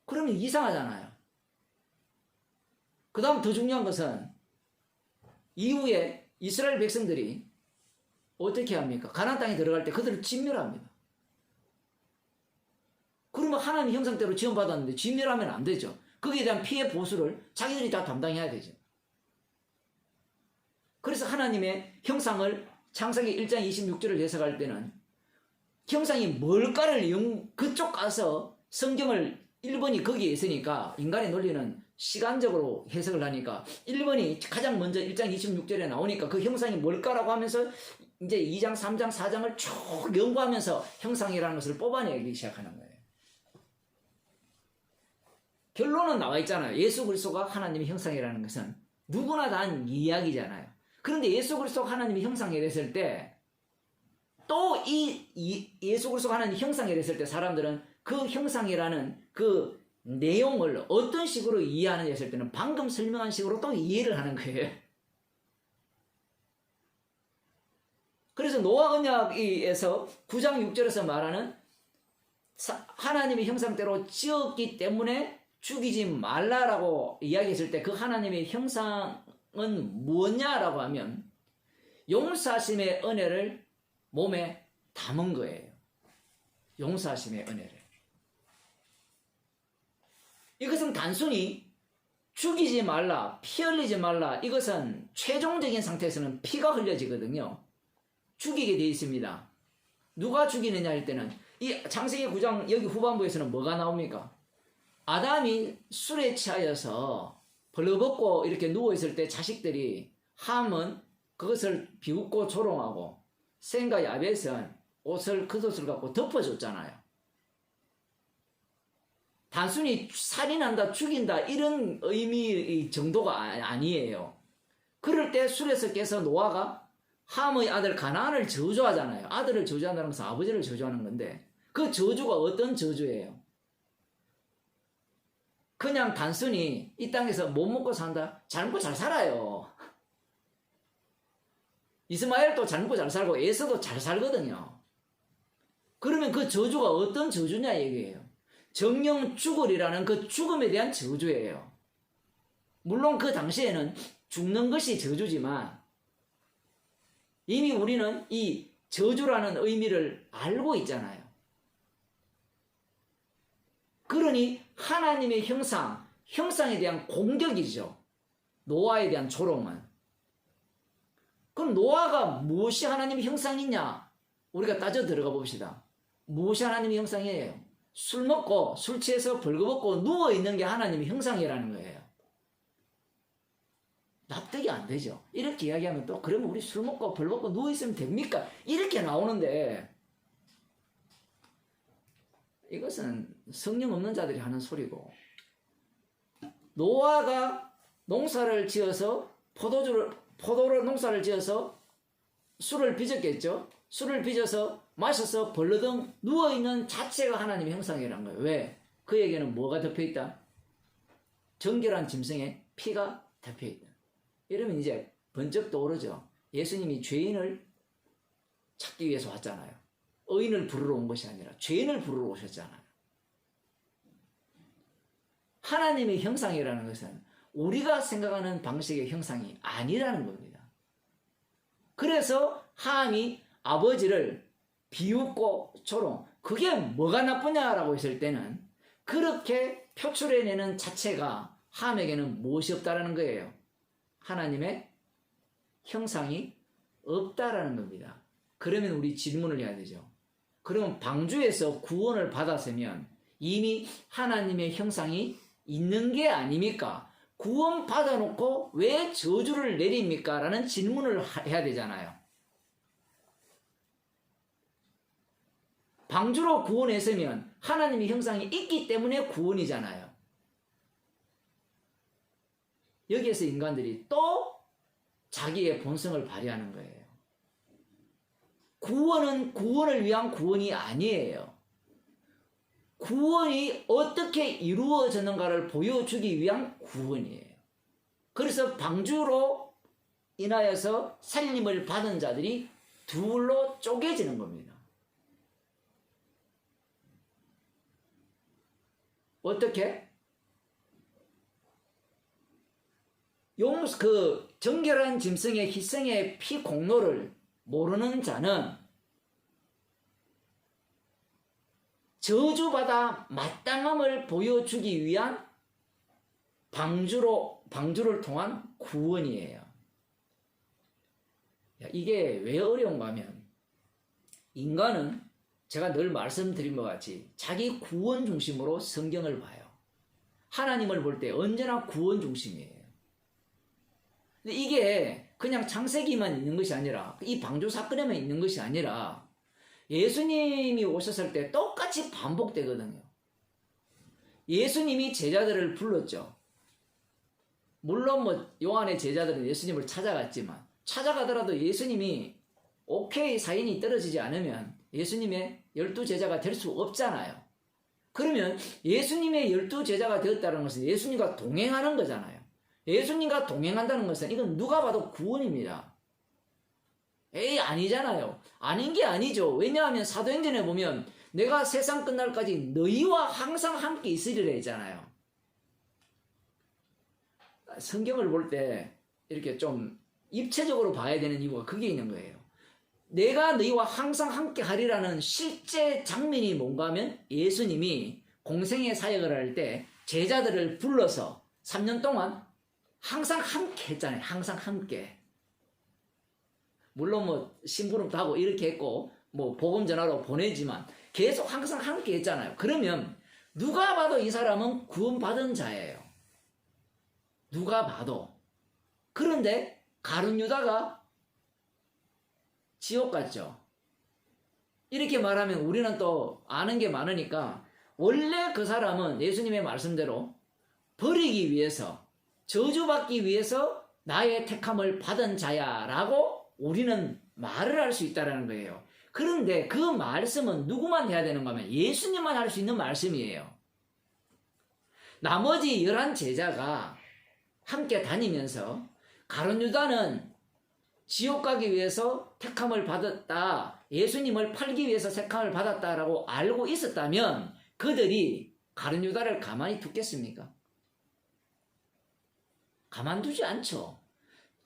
그러면 이상하잖아요. 그 다음 더 중요한 것은 이후에 이스라엘 백성들이 어떻게 합니까? 가나안 땅에 들어갈 때 그들을 진멸합니다. 그러면 하나님 형상대로 지원받았는데 진멸하면 안 되죠. 거기에 대한 피해 보수를 자기들이 다 담당해야 되죠. 그래서 하나님의 형상을 창세기 1장 26절을 해석할 때는 형상이 뭘까를 그쪽 가서 성경을 1번이 거기에 있으니까 인간의 논리는 시간적으로 해석을 하니까 1번이 가장 먼저 1장 26절에 나오니까 그 형상이 뭘까라고 하면서 이제 2장, 3장, 4장을 쭉 연구하면서 형상이라는 것을 뽑아내기 시작하는 거예요. 결론은 나와 있잖아요. 예수 그리스도가 하나님의 형상이라는 것은 누구나 다 한 이야기잖아요. 그런데 예수 그리스도가 하나님의 형상이 됐을 때 또 예수 그리스도가 하나님의 형상이 됐을 때 사람들은 그 형상이라는 그 내용을 어떤 식으로 이해하느냐 했을 때는 방금 설명한 식으로 또 이해를 하는 거예요. 그래서 노아 언약에서 9장 6절에서 말하는 하나님의 형상대로 지었기 때문에 죽이지 말라라고 이야기했을 때 그 하나님의 형상은 뭐냐라고 하면 용서하심의 은혜를 몸에 담은 거예요. 용서하심의 은혜를. 이것은 단순히 죽이지 말라, 피 흘리지 말라, 이것은 최종적인 상태에서는 피가 흘려지거든요. 죽이게 되어 있습니다. 누가 죽이느냐 할 때는 이 창세기 9장 여기 후반부에서는 뭐가 나옵니까? 아담이 술에 취하여서 벌거벗고 이렇게 누워있을 때 자식들이 함은 그것을 비웃고 조롱하고 셈과 야벳은 겉옷을 갖고 덮어줬잖아요. 단순히 살인한다, 죽인다 이런 의미 정도가 아니에요. 그럴 때 술에서 깨서 노아가 함의 아들 가나안을 저주하잖아요. 아들을 저주한다는 것은 아버지를 저주하는 건데 그 저주가 어떤 저주예요? 그냥 단순히 이 땅에서 못 먹고 산다? 잘 먹고 잘 살아요. 이스마엘도 잘 먹고 잘 살고 에서도 잘 살거든요. 그러면 그 저주가 어떤 저주냐 얘기예요. 정령 죽으리라는 그 죽음에 대한 저주예요. 물론 그 당시에는 죽는 것이 저주지만 이미 우리는 이 저주라는 의미를 알고 있잖아요. 그러니 하나님의 형상에 대한 공격이죠. 노아에 대한 조롱은. 그럼 노아가 무엇이 하나님의 형상이냐? 우리가 따져 들어가 봅시다. 무엇이 하나님의 형상이에요? 술 먹고 술 취해서 벌거벗고 누워있는 게 하나님의 형상이라는 거예요. 납득이 안 되죠. 이렇게 이야기하면 또 그러면 우리 술 먹고 벌거벗고 누워있으면 됩니까? 이렇게 나오는데 이것은 성령 없는 자들이 하는 소리고 노아가 농사를 지어서 포도로 농사를 지어서 술을 빚었겠죠. 술을 빚어서 마셔서 벌러덩 누워있는 자체가 하나님의 형상이라는 거예요. 왜? 그에게는 뭐가 덮여있다? 정결한 짐승에 피가 덮여있다. 이러면 이제 번쩍 떠오르죠. 예수님이 죄인을 찾기 위해서 왔잖아요. 의인을 부르러 온 것이 아니라 죄인을 부르러 오셨잖아요. 하나님의 형상이라는 것은 우리가 생각하는 방식의 형상이 아니라는 겁니다. 그래서 함이 아버지를 비웃고 조롱, 그게 뭐가 나쁘냐라고 했을 때는 그렇게 표출해내는 자체가 함에게는 무엇이 없다라는 거예요. 하나님의 형상이 없다라는 겁니다. 그러면 우리 질문을 해야 되죠. 그러면 방주에서 구원을 받았으면 이미 하나님의 형상이 있는 게 아닙니까? 구원 받아놓고 왜 저주를 내립니까? 라는 질문을 해야 되잖아요. 방주로 구원했으면 하나님의 형상이 있기 때문에 구원이잖아요. 여기에서 인간들이 또 자기의 본성을 발휘하는 거예요. 구원은 구원을 위한 구원이 아니에요. 구원이 어떻게 이루어졌는가를 보여주기 위한 구원이에요. 그래서 방주로 인하여서 살림을 받은 자들이 둘로 쪼개지는 겁니다. 어떻게? 정결한 짐승의 희생의 피 공로를 모르는 자는 저주받아 마땅함을 보여주기 위한 방주를 통한 구원이에요. 이게 왜 어려운가 하면 인간은 제가 늘 말씀드린 것 같이 자기 구원 중심으로 성경을 봐요. 하나님을 볼 때 언제나 구원 중심이에요. 근데 이게 그냥 창세기만 있는 것이 아니라 이 방주 사건에만 있는 것이 아니라 예수님이 오셨을 때 똑같이 반복되거든요. 예수님이 제자들을 불렀죠. 물론 요한의 제자들은 예수님을 찾아갔지만 찾아가더라도 예수님이 오케이 사인이 떨어지지 않으면 예수님의 12제자가 될 수 없잖아요. 그러면 예수님의 12제자가 되었다는 것은 예수님과 동행하는 거잖아요. 예수님과 동행한다는 것은 이건 누가 봐도 구원입니다. 에이 아니잖아요. 아닌 게 아니죠. 왜냐하면 사도행전에 보면 내가 세상 끝날까지 너희와 항상 함께 있으리라 했잖아요. 성경을 볼 때 이렇게 좀 입체적으로 봐야 되는 이유가 그게 있는 거예요. 내가 너희와 항상 함께 하리라는 실제 장면이 뭔가 하면 예수님이 공생의 사역을 할 때 제자들을 불러서 3년 동안 항상 함께 했잖아요. 항상 함께. 물론 심부름도 하고 이렇게 했고 복음 전하러 보내지만 계속 항상 함께 했잖아요. 그러면 누가 봐도 이 사람은 구원받은 자예요. 누가 봐도. 그런데 가룟 유다가 지옥 갔죠. 이렇게 말하면 우리는 또 아는 게 많으니까 원래 그 사람은 예수님의 말씀대로 버리기 위해서 저주받기 위해서 나의 택함을 받은 자야 라고 우리는 말을 할 수 있다는 거예요. 그런데 그 말씀은 누구만 해야 되는가 하면 예수님만 할 수 있는 말씀이에요. 나머지 11제자가 함께 다니면서 가룟 유다는 지옥 가기 위해서 택함을 받았다, 예수님을 팔기 위해서 택함을 받았다라고 알고 있었다면 그들이 가룟 유다를 가만히 두겠습니까? 가만두지 않죠.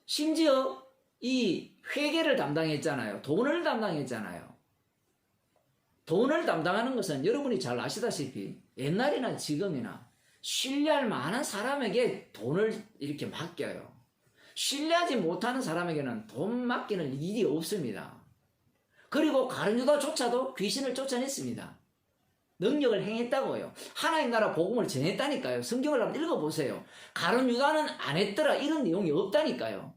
심지어 이 회계를 담당했잖아요. 돈을 담당했잖아요. 돈을 담당하는 것은 여러분이 잘 아시다시피 옛날이나 지금이나 신뢰할 만한 사람에게 돈을 이렇게 맡겨요. 신뢰하지 못하는 사람에게는 돈 맡기는 일이 없습니다. 그리고 가룟 유다조차도 귀신을 쫓아냈습니다. 능력을 행했다고요. 하나님 나라 복음을 전했다니까요. 성경을 한번 읽어보세요. 가룟 유다는 안 했더라 이런 내용이 없다니까요.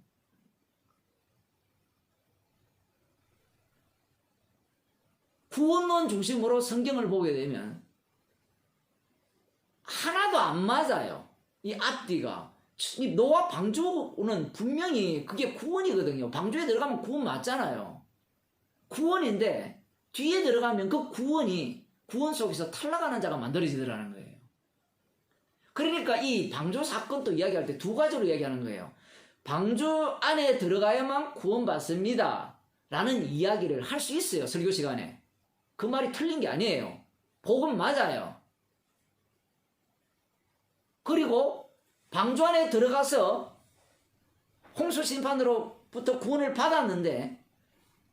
구원론 중심으로 성경을 보게 되면 하나도 안 맞아요. 이 앞뒤가. 이 노아 방주는 분명히 그게 구원이거든요. 방주에 들어가면 구원 맞잖아요. 구원인데 뒤에 들어가면 그 구원이 구원 속에서 탈락하는 자가 만들어지더라는 거예요. 그러니까 이 방주 사건도 이야기할 때 두 가지로 이야기하는 거예요. 방주 안에 들어가야만 구원받습니다 라는 이야기를 할 수 있어요. 설교 시간에. 그 말이 틀린 게 아니에요. 복음 맞아요. 그리고 방주 안에 들어가서 홍수 심판으로부터 구원을 받았는데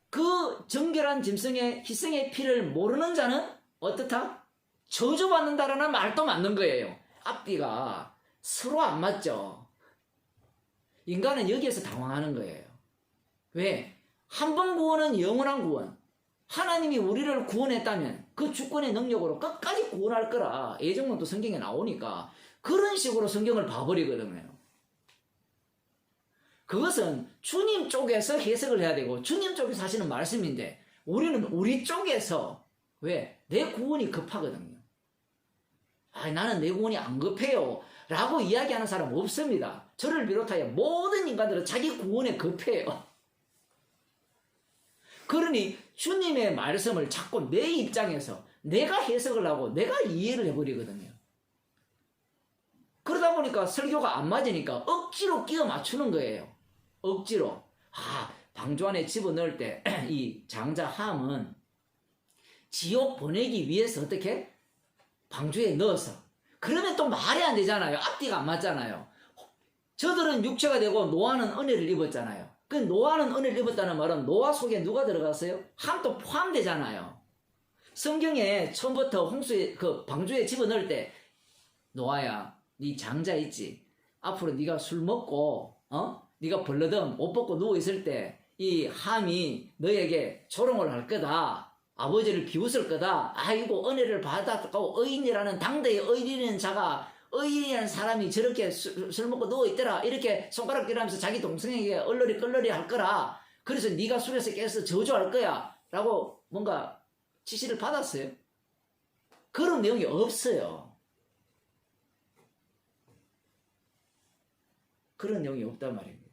그 정결한 짐승의 희생의 피를 모르는 자는 어떻다? 저주받는다라는 말도 맞는 거예요. 앞뒤가 서로 안 맞죠. 인간은 여기에서 당황하는 거예요. 왜? 한 번 구원은 영원한 구원. 하나님이 우리를 구원했다면 그 주권의 능력으로 끝까지 구원할 거라 예정론도 성경에 나오니까 그런 식으로 성경을 봐버리거든요. 그것은 주님 쪽에서 해석을 해야 되고 주님 쪽에서 하시는 말씀인데 우리는 우리 쪽에서 왜? 내 구원이 급하거든요. 나는 내 구원이 안 급해요 라고 이야기하는 사람 없습니다. 저를 비롯하여 모든 인간들은 자기 구원에 급해요. 그러니 주님의 말씀을 자꾸 내 입장에서 내가 해석을 하고 내가 이해를 해버리거든요. 그러다 보니까 설교가 안 맞으니까 억지로 끼워 맞추는 거예요. 억지로. 방주 안에 집어넣을 때 이 장자 함은 지옥 보내기 위해서 어떻게? 방주에 넣어서. 그러면 또 말이 안 되잖아요. 앞뒤가 안 맞잖아요. 저들은 육체가 되고 노아는 은혜를 입었잖아요. 그 노아는 은혜를 입었다는 말은 노아 속에 누가 들어갔어요? 함도 포함되잖아요. 성경에 처음부터 홍수에 그 방주에 집어넣을 때 노아야 네 장자 있지? 앞으로 네가 술 먹고 네가 벌러덩 옷 벗고 누워있을 때 이 함이 너에게 조롱을 할 거다. 아버지를 비웃을 거다. 아이고 은혜를 받았고 의인이라는 당대의 의인인 자가 의인이라는 사람이 저렇게 술 먹고 누워있더라. 이렇게 손가락질하면서 자기 동생에게 얼러리 끌러리 할 거라. 그래서 네가 술에서 깨서 저주할 거야. 라고 뭔가 지시를 받았어요. 그런 내용이 없어요. 그런 내용이 없단 말입니다.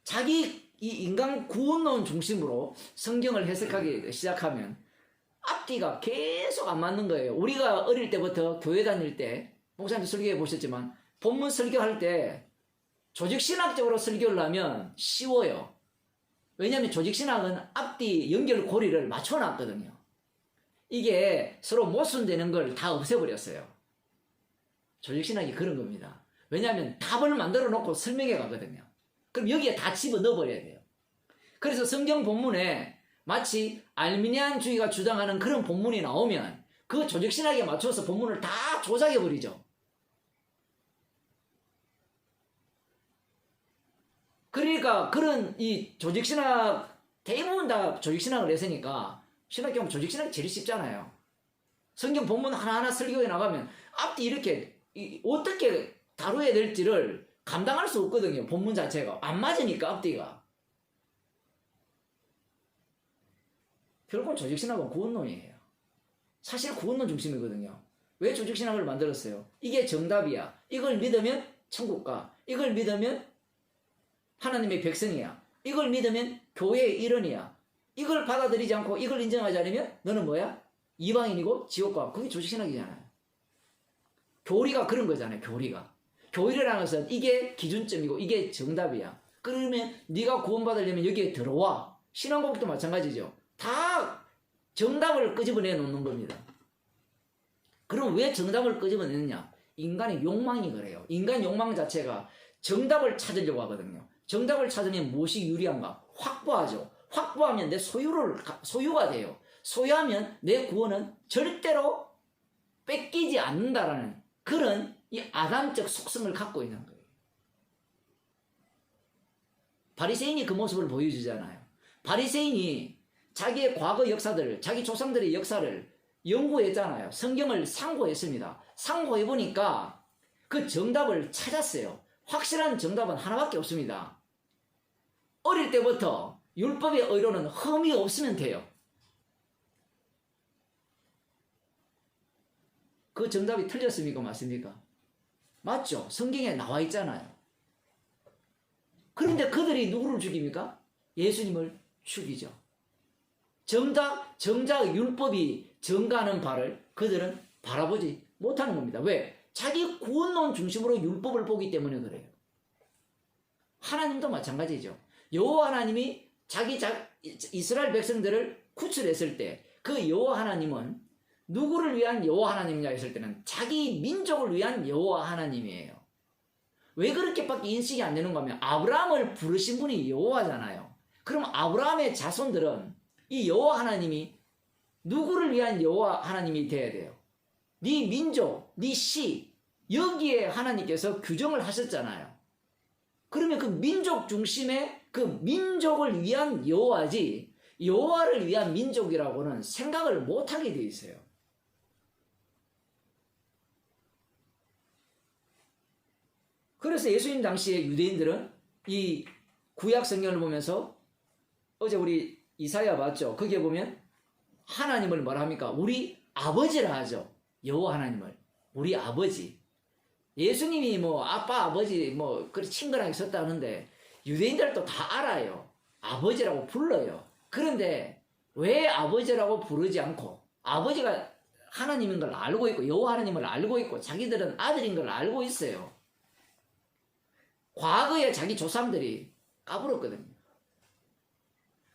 자기 이 인간 구원론 중심으로 성경을 해석하기 시작하면 앞뒤가 계속 안 맞는 거예요. 우리가 어릴 때부터 교회 다닐 때 목사님 설교해 보셨지만 본문 설교할 때 조직신학적으로 설교를 하면 쉬워요. 왜냐하면 조직신학은 앞뒤 연결고리를 맞춰놨거든요. 이게 서로 모순되는 걸 다 없애버렸어요. 조직신학이 그런 겁니다. 왜냐하면 답을 만들어 놓고 설명해 가거든요. 그럼 여기에 다 집어넣어 버려야 돼요. 그래서 성경 본문에 마치 알미니안주의가 주장하는 그런 본문이 나오면 그 조직신학에 맞춰서 본문을 다 조작해 버리죠. 그러니까 그런 이 조직신학 대부분 다 조직신학을 내세니까 신학교는 조직신학이 제일 쉽잖아요. 성경 본문 하나하나 설교해 나가면 앞뒤 이렇게 어떻게 다루어야 될지를 감당할 수 없거든요. 본문 자체가 안 맞으니까 앞뒤가. 결국은 조직신학은 구원론이에요. 사실 구원론 중심이거든요. 왜 조직신학을 만들었어요? 이게 정답이야. 이걸 믿으면 천국 가. 이걸 믿으면 하나님의 백성이야. 이걸 믿으면 교회의 일원이야. 이걸 받아들이지 않고 이걸 인정하지 않으면 너는 뭐야? 이방인이고 지옥 가. 그게 조직신학이잖아요. 교리가 그런 거잖아요. 교리가. 교리라는 것은 이게 기준점이고 이게 정답이야. 그러면 네가 구원받으려면 여기에 들어와. 신앙고백도 마찬가지죠. 다 정답을 끄집어내 놓는 겁니다. 그럼 왜 정답을 끄집어내느냐? 인간의 욕망이 그래요. 인간 욕망 자체가 정답을 찾으려고 하거든요. 정답을 찾으면 무엇이 유리한가? 확보하죠. 확보하면 내 소유가 돼요. 소유하면 내 구원은 절대로 뺏기지 않는다라는 그런 이 아담적 속성을 갖고 있는 거예요. 바리새인이 그 모습을 보여주잖아요. 바리새인이 자기의 과거 역사들을, 자기 조상들의 역사를 연구했잖아요. 성경을 상고했습니다. 상고해보니까 그 정답을 찾았어요. 확실한 정답은 하나밖에 없습니다. 어릴 때부터 율법의 의로는 흠이 없으면 돼요. 그 정답이 틀렸습니까? 맞습니까? 맞죠? 성경에 나와 있잖아요. 그런데 그들이 누구를 죽입니까? 예수님을 죽이죠. 정작 율법이 정가하는 바를 그들은 바라보지 못하는 겁니다. 왜? 자기 구원론 중심으로 율법을 보기 때문에 그래요. 하나님도 마찬가지죠. 여호와 하나님이 이스라엘 백성들을 구출했을 때 그 여호와 하나님은 누구를 위한 여호와 하나님이냐 했을 때는 자기 민족을 위한 여호와 하나님이에요. 왜 그렇게밖에 인식이 안 되는가 하면 아브라함을 부르신 분이 여호와잖아요. 그럼 아브라함의 자손들은 이 여호와 하나님이 누구를 위한 여호와 하나님이 돼야 돼요. 네 민족, 네 씨 여기에 하나님께서 규정을 하셨잖아요. 그러면 그 민족 중심의 그 민족을 위한 여호와지 여호와를 위한 민족이라고는 생각을 못하게 돼 있어요. 그래서 예수님 당시에 유대인들은 이 구약 성경을 보면서 어제 우리 이사야 봤죠? 거기에 보면 하나님을 뭐라 합니까? 우리 아버지라 하죠. 여호와 하나님을 우리 아버지. 예수님이 뭐 아빠 아버지 뭐 그렇게 친근하게 썼다 하는데 유대인들도 다 알아요. 아버지라고 불러요. 그런데 왜 아버지라고 부르지 않고 아버지가 하나님인 걸 알고 있고 여호와 하나님을 알고 있고 자기들은 아들인 걸 알고 있어요. 과거에 자기 조상들이 까불었거든요.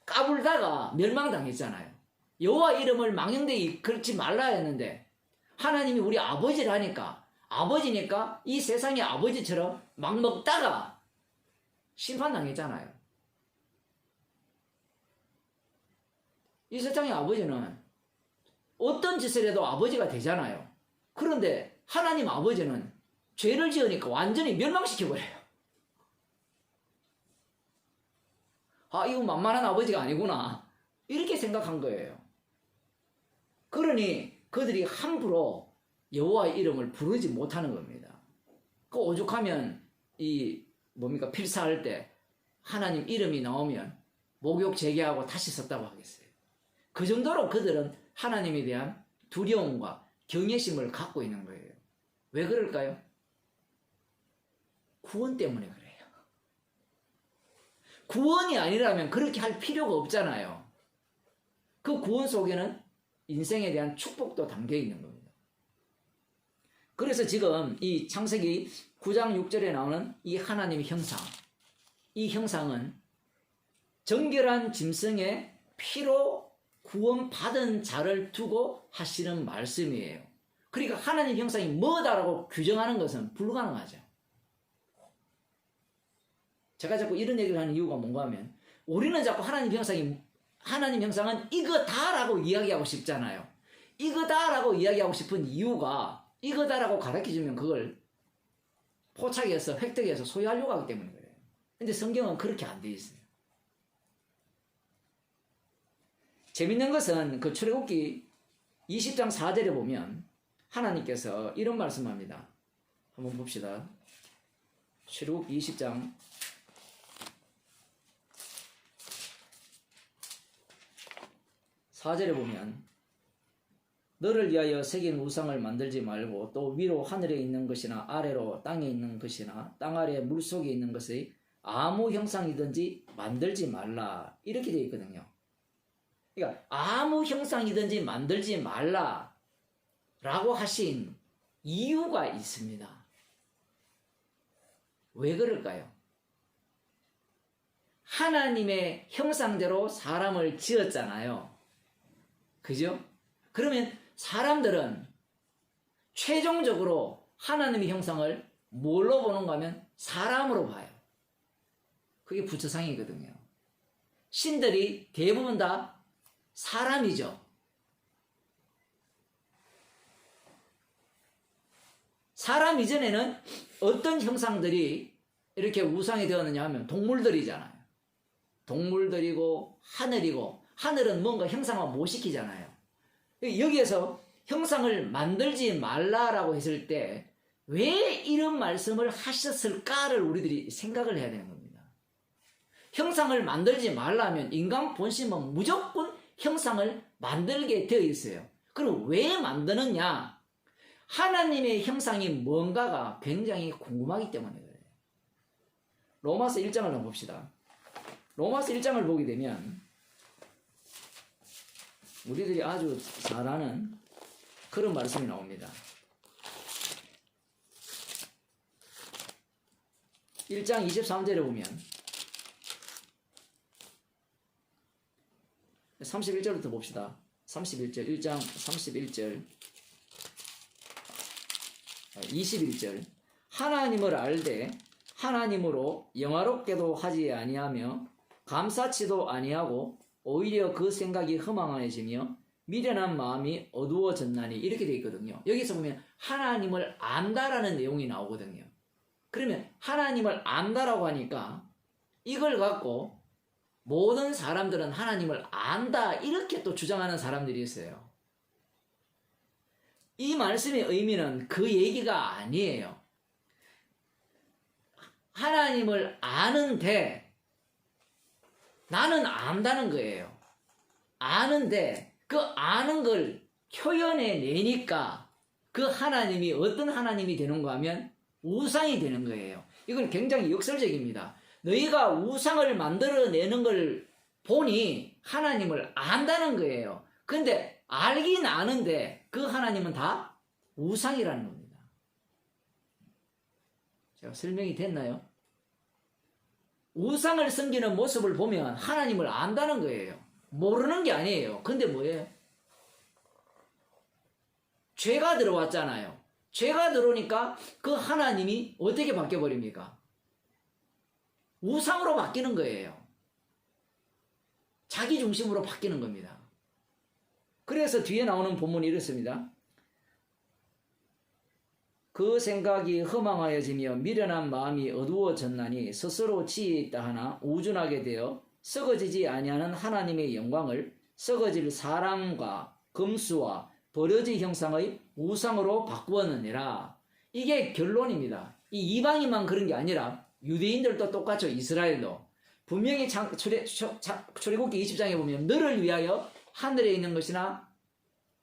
까불다가 멸망당했잖아요. 여호와 이름을 망령되이 그렇지 말라 했는데 하나님이 우리 아버지라니까 아버지니까 이 세상의 아버지처럼 막 먹다가 심판당했잖아요. 이 세상의 아버지는 어떤 짓을 해도 아버지가 되잖아요. 그런데 하나님 아버지는 죄를 지으니까 완전히 멸망시켜버려요. 아, 이거 만만한 아버지가 아니구나. 이렇게 생각한 거예요. 그러니 그들이 함부로 여호와의 이름을 부르지 못하는 겁니다. 그 오죽하면 이 뭡니까 필사할 때 하나님 이름이 나오면 목욕 재개하고 다시 썼다고 하겠어요. 그 정도로 그들은 하나님에 대한 두려움과 경외심을 갖고 있는 거예요. 왜 그럴까요? 구원 때문에 그래요. 구원이 아니라면 그렇게 할 필요가 없잖아요. 그 구원 속에는 인생에 대한 축복도 담겨 있는 겁니다. 그래서 지금 이 창세기 9장 6절에 나오는 이 하나님의 형상, 이 형상은 정결한 짐승의 피로 구원받은 자를 두고 하시는 말씀이에요. 그러니까 하나님 형상이 뭐다라고 규정하는 것은 불가능하죠. 제가 자꾸 이런 얘기를 하는 이유가 뭔가 하면 우리는 자꾸 하나님 형상은 이거다라고 이야기하고 싶잖아요. 이거다라고 이야기하고 싶은 이유가 이거다라고 가르쳐주면 그걸 포착해서 획득해서 소유하려고 하기 때문에 그래요. 근데 성경은 그렇게 안 돼 있어요. 재밌는 것은 그 출애굽기 20장 4절에 보면 하나님께서 이런 말씀합니다. 한번 봅시다. 출애굽기 20장 4절에 보면 너를 위하여 새긴 우상을 만들지 말고 또 위로 하늘에 있는 것이나 아래로 땅에 있는 것이나 땅 아래 물속에 있는 것의 아무 형상이든지 만들지 말라 이렇게 되어 있거든요. 그러니까 아무 형상이든지 만들지 말라 라고 하신 이유가 있습니다. 왜 그럴까요? 하나님의 형상대로 사람을 지었잖아요. 그죠? 그러면 사람들은 최종적으로 하나님의 형상을 뭘로 보는가 하면 사람으로 봐요. 그게 부처상이거든요. 신들이 대부분 다 사람이죠. 사람 이전에는 어떤 형상들이 이렇게 우상이 되었느냐 하면 동물들이잖아요. 동물들이고 하늘이고 하늘은 뭔가 형상화 못 시키잖아요. 여기에서 형상을 만들지 말라라고 했을 때 왜 이런 말씀을 하셨을까를 우리들이 생각을 해야 되는 겁니다. 형상을 만들지 말라면 인간 본심은 무조건 형상을 만들게 되어 있어요. 그럼 왜 만드느냐? 하나님의 형상이 뭔가가 굉장히 궁금하기 때문에 그래요. 로마서 1장을 한번 봅시다. 로마서 1장을 보게 되면 우리들이 아주 잘 아는 그런 말씀이 나옵니다. 1장 23절에 보면 31절부터 봅시다. 31절, 1장 31절, 21절. 하나님을 알되 하나님으로 영화롭게도 하지 아니하며 감사치도 아니하고 오히려 그 생각이 허망해지며 미련한 마음이 어두워졌나니 이렇게 되어 있거든요. 여기서 보면 하나님을 안다라는 내용이 나오거든요. 그러면 하나님을 안다라고 하니까 이걸 갖고 모든 사람들은 하나님을 안다 이렇게 또 주장하는 사람들이 있어요. 이 말씀의 의미는 그 얘기가 아니에요. 하나님을 아는데 나는 안다는 거예요. 아는데 그 아는 걸 표현해 내니까 그 하나님이 어떤 하나님이 되는가 하면 우상이 되는 거예요. 이건 굉장히 역설적입니다. 너희가 우상을 만들어내는 걸 보니 하나님을 안다는 거예요. 근데 알긴 아는데 그 하나님은 다 우상이라는 겁니다. 제가 설명이 됐나요? 우상을 섬기는 모습을 보면 하나님을 안다는 거예요. 모르는 게 아니에요. 근데 뭐예요? 죄가 들어왔잖아요. 죄가 들어오니까 그 하나님이 어떻게 바뀌어버립니까? 우상으로 바뀌는 거예요. 자기 중심으로 바뀌는 겁니다. 그래서 뒤에 나오는 본문이 이렇습니다. 그 생각이 허망하여지며 미련한 마음이 어두워졌나니 스스로 지혜 있다 하나 우준하게 되어 썩어지지 아니하는 하나님의 영광을 썩어질 사람과 금수와 버려질 형상의 우상으로 바꾸었느니라. 이게 결론입니다. 이 이방인만 그런 게 아니라 유대인들도 똑같죠. 이스라엘도. 분명히 출애굽기 20장에 보면 너를 위하여 하늘에 있는 것이나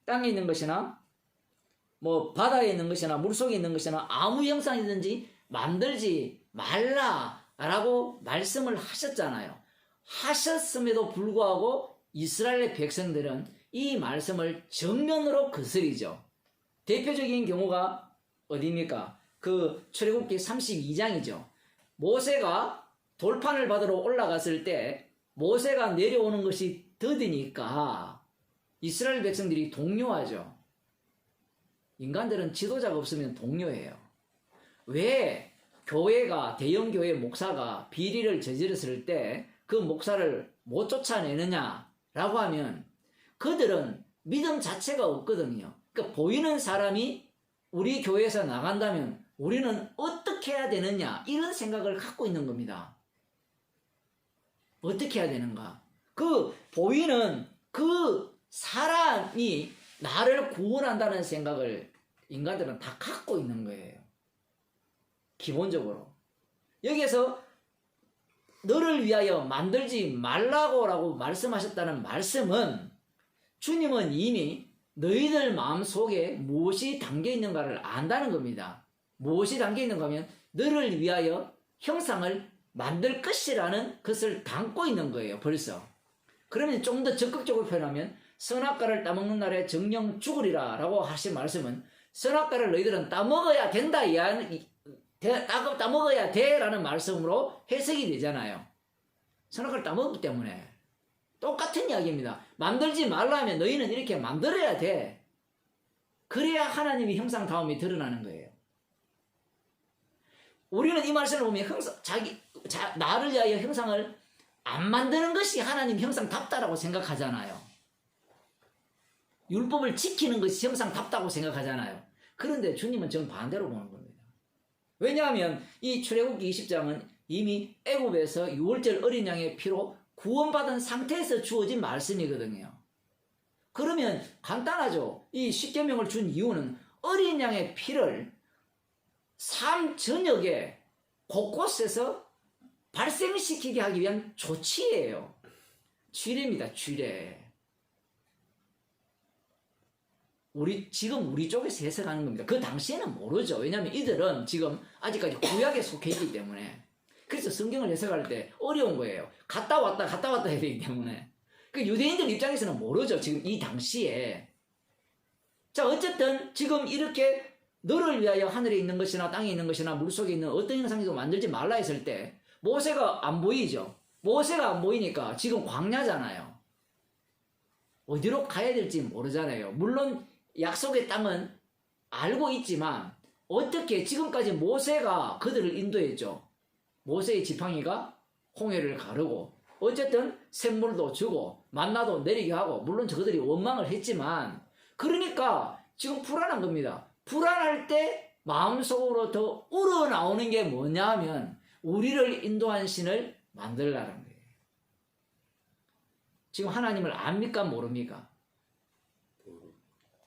땅에 있는 것이나 뭐 바다에 있는 것이나 물속에 있는 것이나 아무 형상이든지 만들지 말라라고 말씀을 하셨잖아요. 하셨음에도 불구하고 이스라엘의 백성들은 이 말씀을 정면으로 거스리죠. 대표적인 경우가 어디입니까? 그 출애굽기 32장이죠. 모세가 돌판을 받으러 올라갔을 때 모세가 내려오는 것이 더디니까 이스라엘 백성들이 동요하죠. 인간들은 지도자가 없으면 동요해요. 왜 교회가, 대형 교회 목사가 비리를 저질렀을 때 그 목사를 못 쫓아내느냐라고 하면 그들은 믿음 자체가 없거든요. 그러니까 보이는 사람이 우리 교회에서 나간다면 우리는 어떻게 해야 되느냐 이런 생각을 갖고 있는 겁니다. 어떻게 해야 되는가? 그 보이는 그 사람이 나를 구원한다는 생각을 인간들은 다 갖고 있는 거예요. 기본적으로. 여기에서 너를 위하여 만들지 말라고라고 말씀하셨다는 말씀은 주님은 이미 너희들 마음속에 무엇이 담겨 있는가를 안다는 겁니다. 무엇이 담겨 있는가 하면 너를 위하여 형상을 만들 것이라는 것을 담고 있는 거예요. 벌써. 그러면 좀 더 적극적으로 표현하면 선악과를 따먹는 날에 정령 죽으리라 라고 하신 말씀은 선악과를 너희들은 따먹어야 된다 따먹어야 돼 라는 말씀으로 해석이 되잖아요. 선악과를 따먹었기 때문에 똑같은 이야기입니다. 만들지 말라면 너희는 이렇게 만들어야 돼. 그래야 하나님의 형상다움이 드러나는 거예요. 우리는 이 말씀을 보면 나를 위하여 형상을 안 만드는 것이 하나님 형상답다라고 생각하잖아요. 율법을 지키는 것이 형상답다고 생각하잖아요. 그런데 주님은 정반대로 보는 겁니다. 왜냐하면 이 출애굽기 20장은 이미 애굽에서 유월절 어린 양의 피로 구원받은 상태에서 주어진 말씀이거든요. 그러면 간단하죠. 이 십계명을 준 이유는 어린 양의 피를 삶 전역에 곳곳에서 발생시키게 하기 위한 조치예요. 쥐례입니다. 쥐례. 지금 우리 쪽에서 해석하는 겁니다. 그 당시에는 모르죠. 왜냐하면 이들은 지금 아직까지 구약에 속해 있기 때문에. 그래서 성경을 해석할 때 어려운 거예요. 갔다 왔다 해야 되기 때문에. 그 유대인들 입장에서는 모르죠. 지금 이 당시에. 자, 어쨌든 지금 이렇게 너를 위하여 하늘에 있는 것이나 땅에 있는 것이나 물속에 있는 어떤 형상이도 만들지 말라 했을 때 모세가 안 보이죠. 모세가 안 보이니까 지금 광야잖아요. 어디로 가야 될지 모르잖아요. 물론 약속의 땅은 알고 있지만 어떻게 지금까지 모세가 그들을 인도했죠. 모세의 지팡이가 홍해를 가르고 어쨌든 샘물도 주고 만나도 내리게 하고 물론 저들이 원망을 했지만 그러니까 지금 불안한 겁니다. 불안할 때 마음속으로 더 우러나오는 게 뭐냐 하면 우리를 인도한 신을 만들라는 거예요. 지금 하나님을 압니까 모릅니까?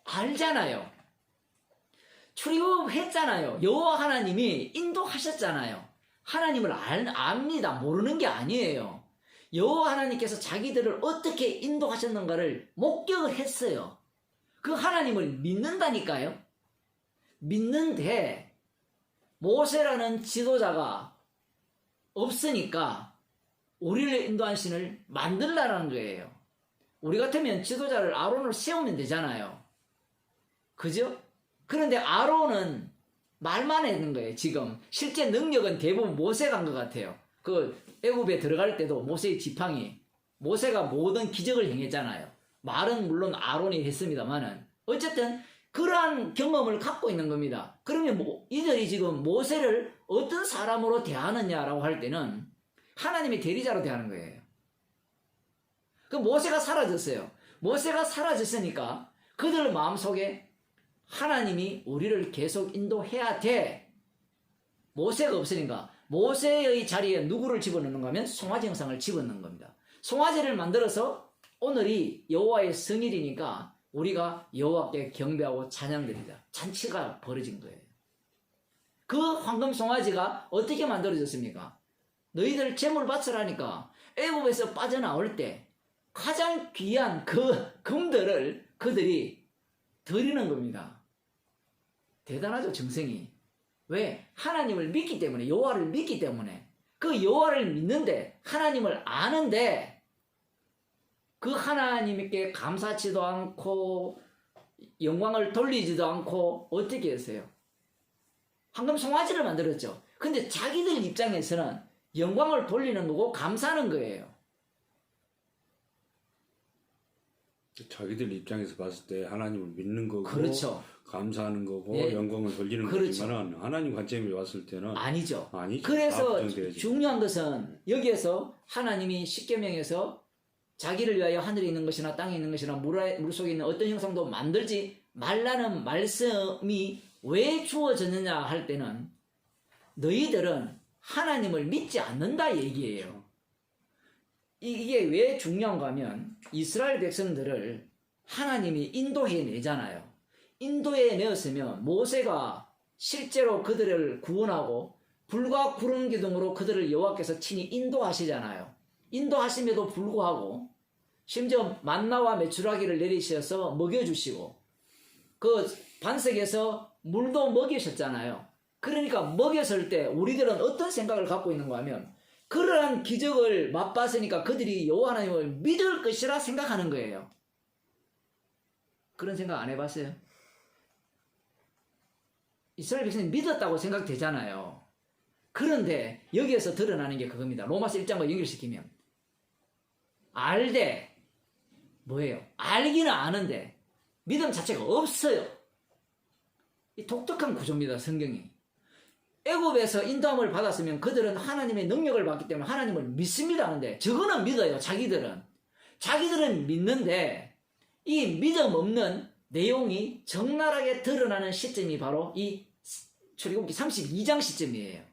알잖아요. 출애굽했잖아요. 여호와 하나님이 인도하셨잖아요. 하나님을 압니다. 모르는 게 아니에요. 여호와 하나님께서 자기들을 어떻게 인도하셨는가를 목격을 했어요. 그 하나님을 믿는다니까요. 믿는데 모세라는 지도자가 없으니까 우리를 인도한 신을 만들라는 거예요. 우리 같으면 지도자를 아론을 세우면 되잖아요. 그죠? 그런데 아론은 말만 했는 거예요. 지금 실제 능력은 대부분 모세가 한 것 같아요. 그 애굽에 들어갈 때도 모세의 지팡이, 모세가 모든 기적을 행했잖아요. 말은 물론 아론이 했습니다만은 어쨌든 그러한 경험을 갖고 있는 겁니다. 그러면 이들이 지금 모세를 어떤 사람으로 대하느냐라고 할 때는 하나님의 대리자로 대하는 거예요. 그 모세가 사라졌어요. 모세가 사라졌으니까 그들 마음속에 하나님이 우리를 계속 인도해야 돼. 모세가 없으니까 모세의 자리에 누구를 집어넣는가 하면 송아지 형상을 집어넣는 겁니다. 송아지를 만들어서 오늘이 여호와의 성일이니까 우리가 여호와께 경배하고 찬양드리자. 잔치가 벌어진 거예요. 그 황금 송아지가 어떻게 만들어졌습니까? 너희들 제물 바치라니까 애굽에서 빠져나올 때 가장 귀한 그 금들을 그들이 드리는 겁니다. 대단하죠, 정성이. 왜? 하나님을 믿기 때문에, 여호와를 믿기 때문에. 그 여호와를 믿는데, 하나님을 아는데 그 하나님께 감사치도 않고 영광을 돌리지도 않고 어떻게 했어요? 황금 송아지를 만들었죠. 근데 자기들 입장에서는 영광을 돌리는 거고 감사하는 거예요. 자기들 입장에서 봤을 때 하나님을 믿는 거고 그렇죠. 감사하는 거고 예. 영광을 돌리는 그렇죠. 거지만은 하나님 관점에 봤을 때는 아니죠. 아니죠. 그래서 중요한 것은 여기에서 하나님이 십계명에서 자기를 위하여 하늘에 있는 것이나 땅에 있는 것이나 물 속에 있는 어떤 형상도 만들지 말라는 말씀이 왜 주어졌느냐 할 때는 너희들은 하나님을 믿지 않는다 얘기예요. 이게 왜 중요한가 하면 이스라엘 백성들을 하나님이 인도해 내잖아요. 인도해 내었으면 모세가 실제로 그들을 구원하고 불과 구름 기둥으로 그들을 여호와께서 친히 인도하시잖아요. 인도하심에도 불구하고 심지어 만나와 메추라기를 내리셔서 먹여주시고 그 반석에서 물도 먹이셨잖아요. 그러니까 먹였을 때 우리들은 어떤 생각을 갖고 있는가 하면 그러한 기적을 맛봤으니까 그들이 여호와 하나님을 믿을 것이라 생각하는 거예요. 그런 생각 안 해봤어요? 이스라엘 백성이 믿었다고 생각되잖아요. 그런데 여기에서 드러나는 게 그겁니다. 로마서 1장과 연결시키면 알되 뭐예요? 알기는 아는데 믿음 자체가 없어요. 이 독특한 구조입니다. 성경이. 애굽에서 인도함을 받았으면 그들은 하나님의 능력을 받기 때문에 하나님을 믿습니다 하는데 저거는 믿어요. 자기들은 믿는데 이 믿음 없는 내용이 적나라하게 드러나는 시점이 바로 이 출애굽기 32장 시점이에요.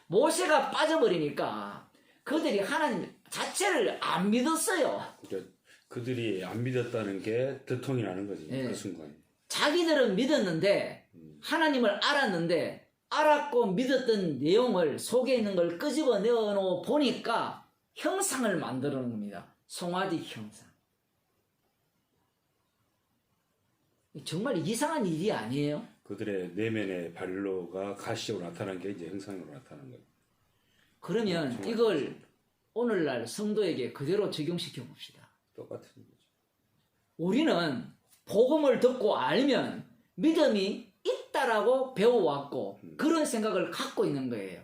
모세가 빠져버리니까 그들이 하나님 자체를 안 믿었어요. 그러니까 그들이 안 믿었다는 게 두통이 나는 거지. 네. 그 순간. 자기들은 믿었는데 하나님을 알았는데 알았고 믿었던 내용을 속에 있는 걸 끄집어 내어 보니까 형상을 만들어 놓은 겁니다. 송아지 형상. 정말 이상한 일이 아니에요? 그들의 내면의 발로가 가시적으로 나타난 게 이제 형상으로 나타난 거예요. 그러면 이걸 오늘날 성도에게 그대로 적용시켜 봅시다. 똑같은 거죠. 우리는 복음을 듣고 알면 믿음이 있다라고 배워왔고 그런 생각을 갖고 있는 거예요.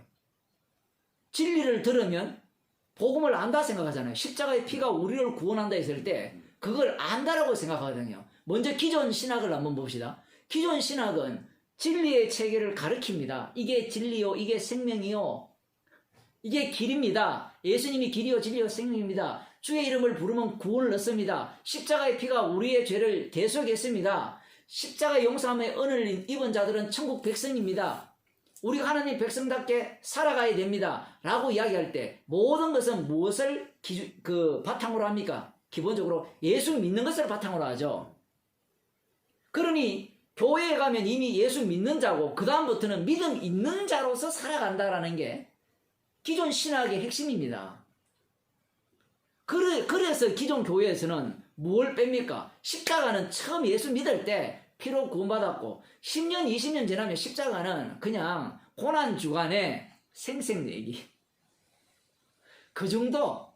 진리를 들으면 복음을 안다 생각하잖아요. 십자가의 피가 우리를 구원한다 했을 때 그걸 안다라고 생각하거든요. 먼저 기존 신학을 한번 봅시다. 기존 신학은 진리의 체계를 가르칩니다. 이게 진리요, 이게 생명이요, 이게 길입니다. 예수님이 길이요, 진리요, 생명입니다. 주의 이름을 부르면 구원을 얻습니다. 십자가의 피가 우리의 죄를 대속했습니다. 십자가 용서함의 은혜를 입은 자들은 천국 백성입니다. 우리가 하나님 백성답게 살아가야 됩니다. 라고 이야기할 때 모든 것은 무엇을 바탕으로 합니까? 기본적으로 예수 믿는 것을 바탕으로 하죠. 그러니 교회에 가면 이미 예수 믿는 자고 그 다음부터는 믿음 있는 자로서 살아간다라는 게 기존 신학의 핵심입니다. 그래서 기존 교회에서는 뭘 뺍니까? 십자가는 처음 예수 믿을 때 피로 구원받았고 10년 20년 지나면 십자가는 그냥 고난주간의 생색내기. 그 정도.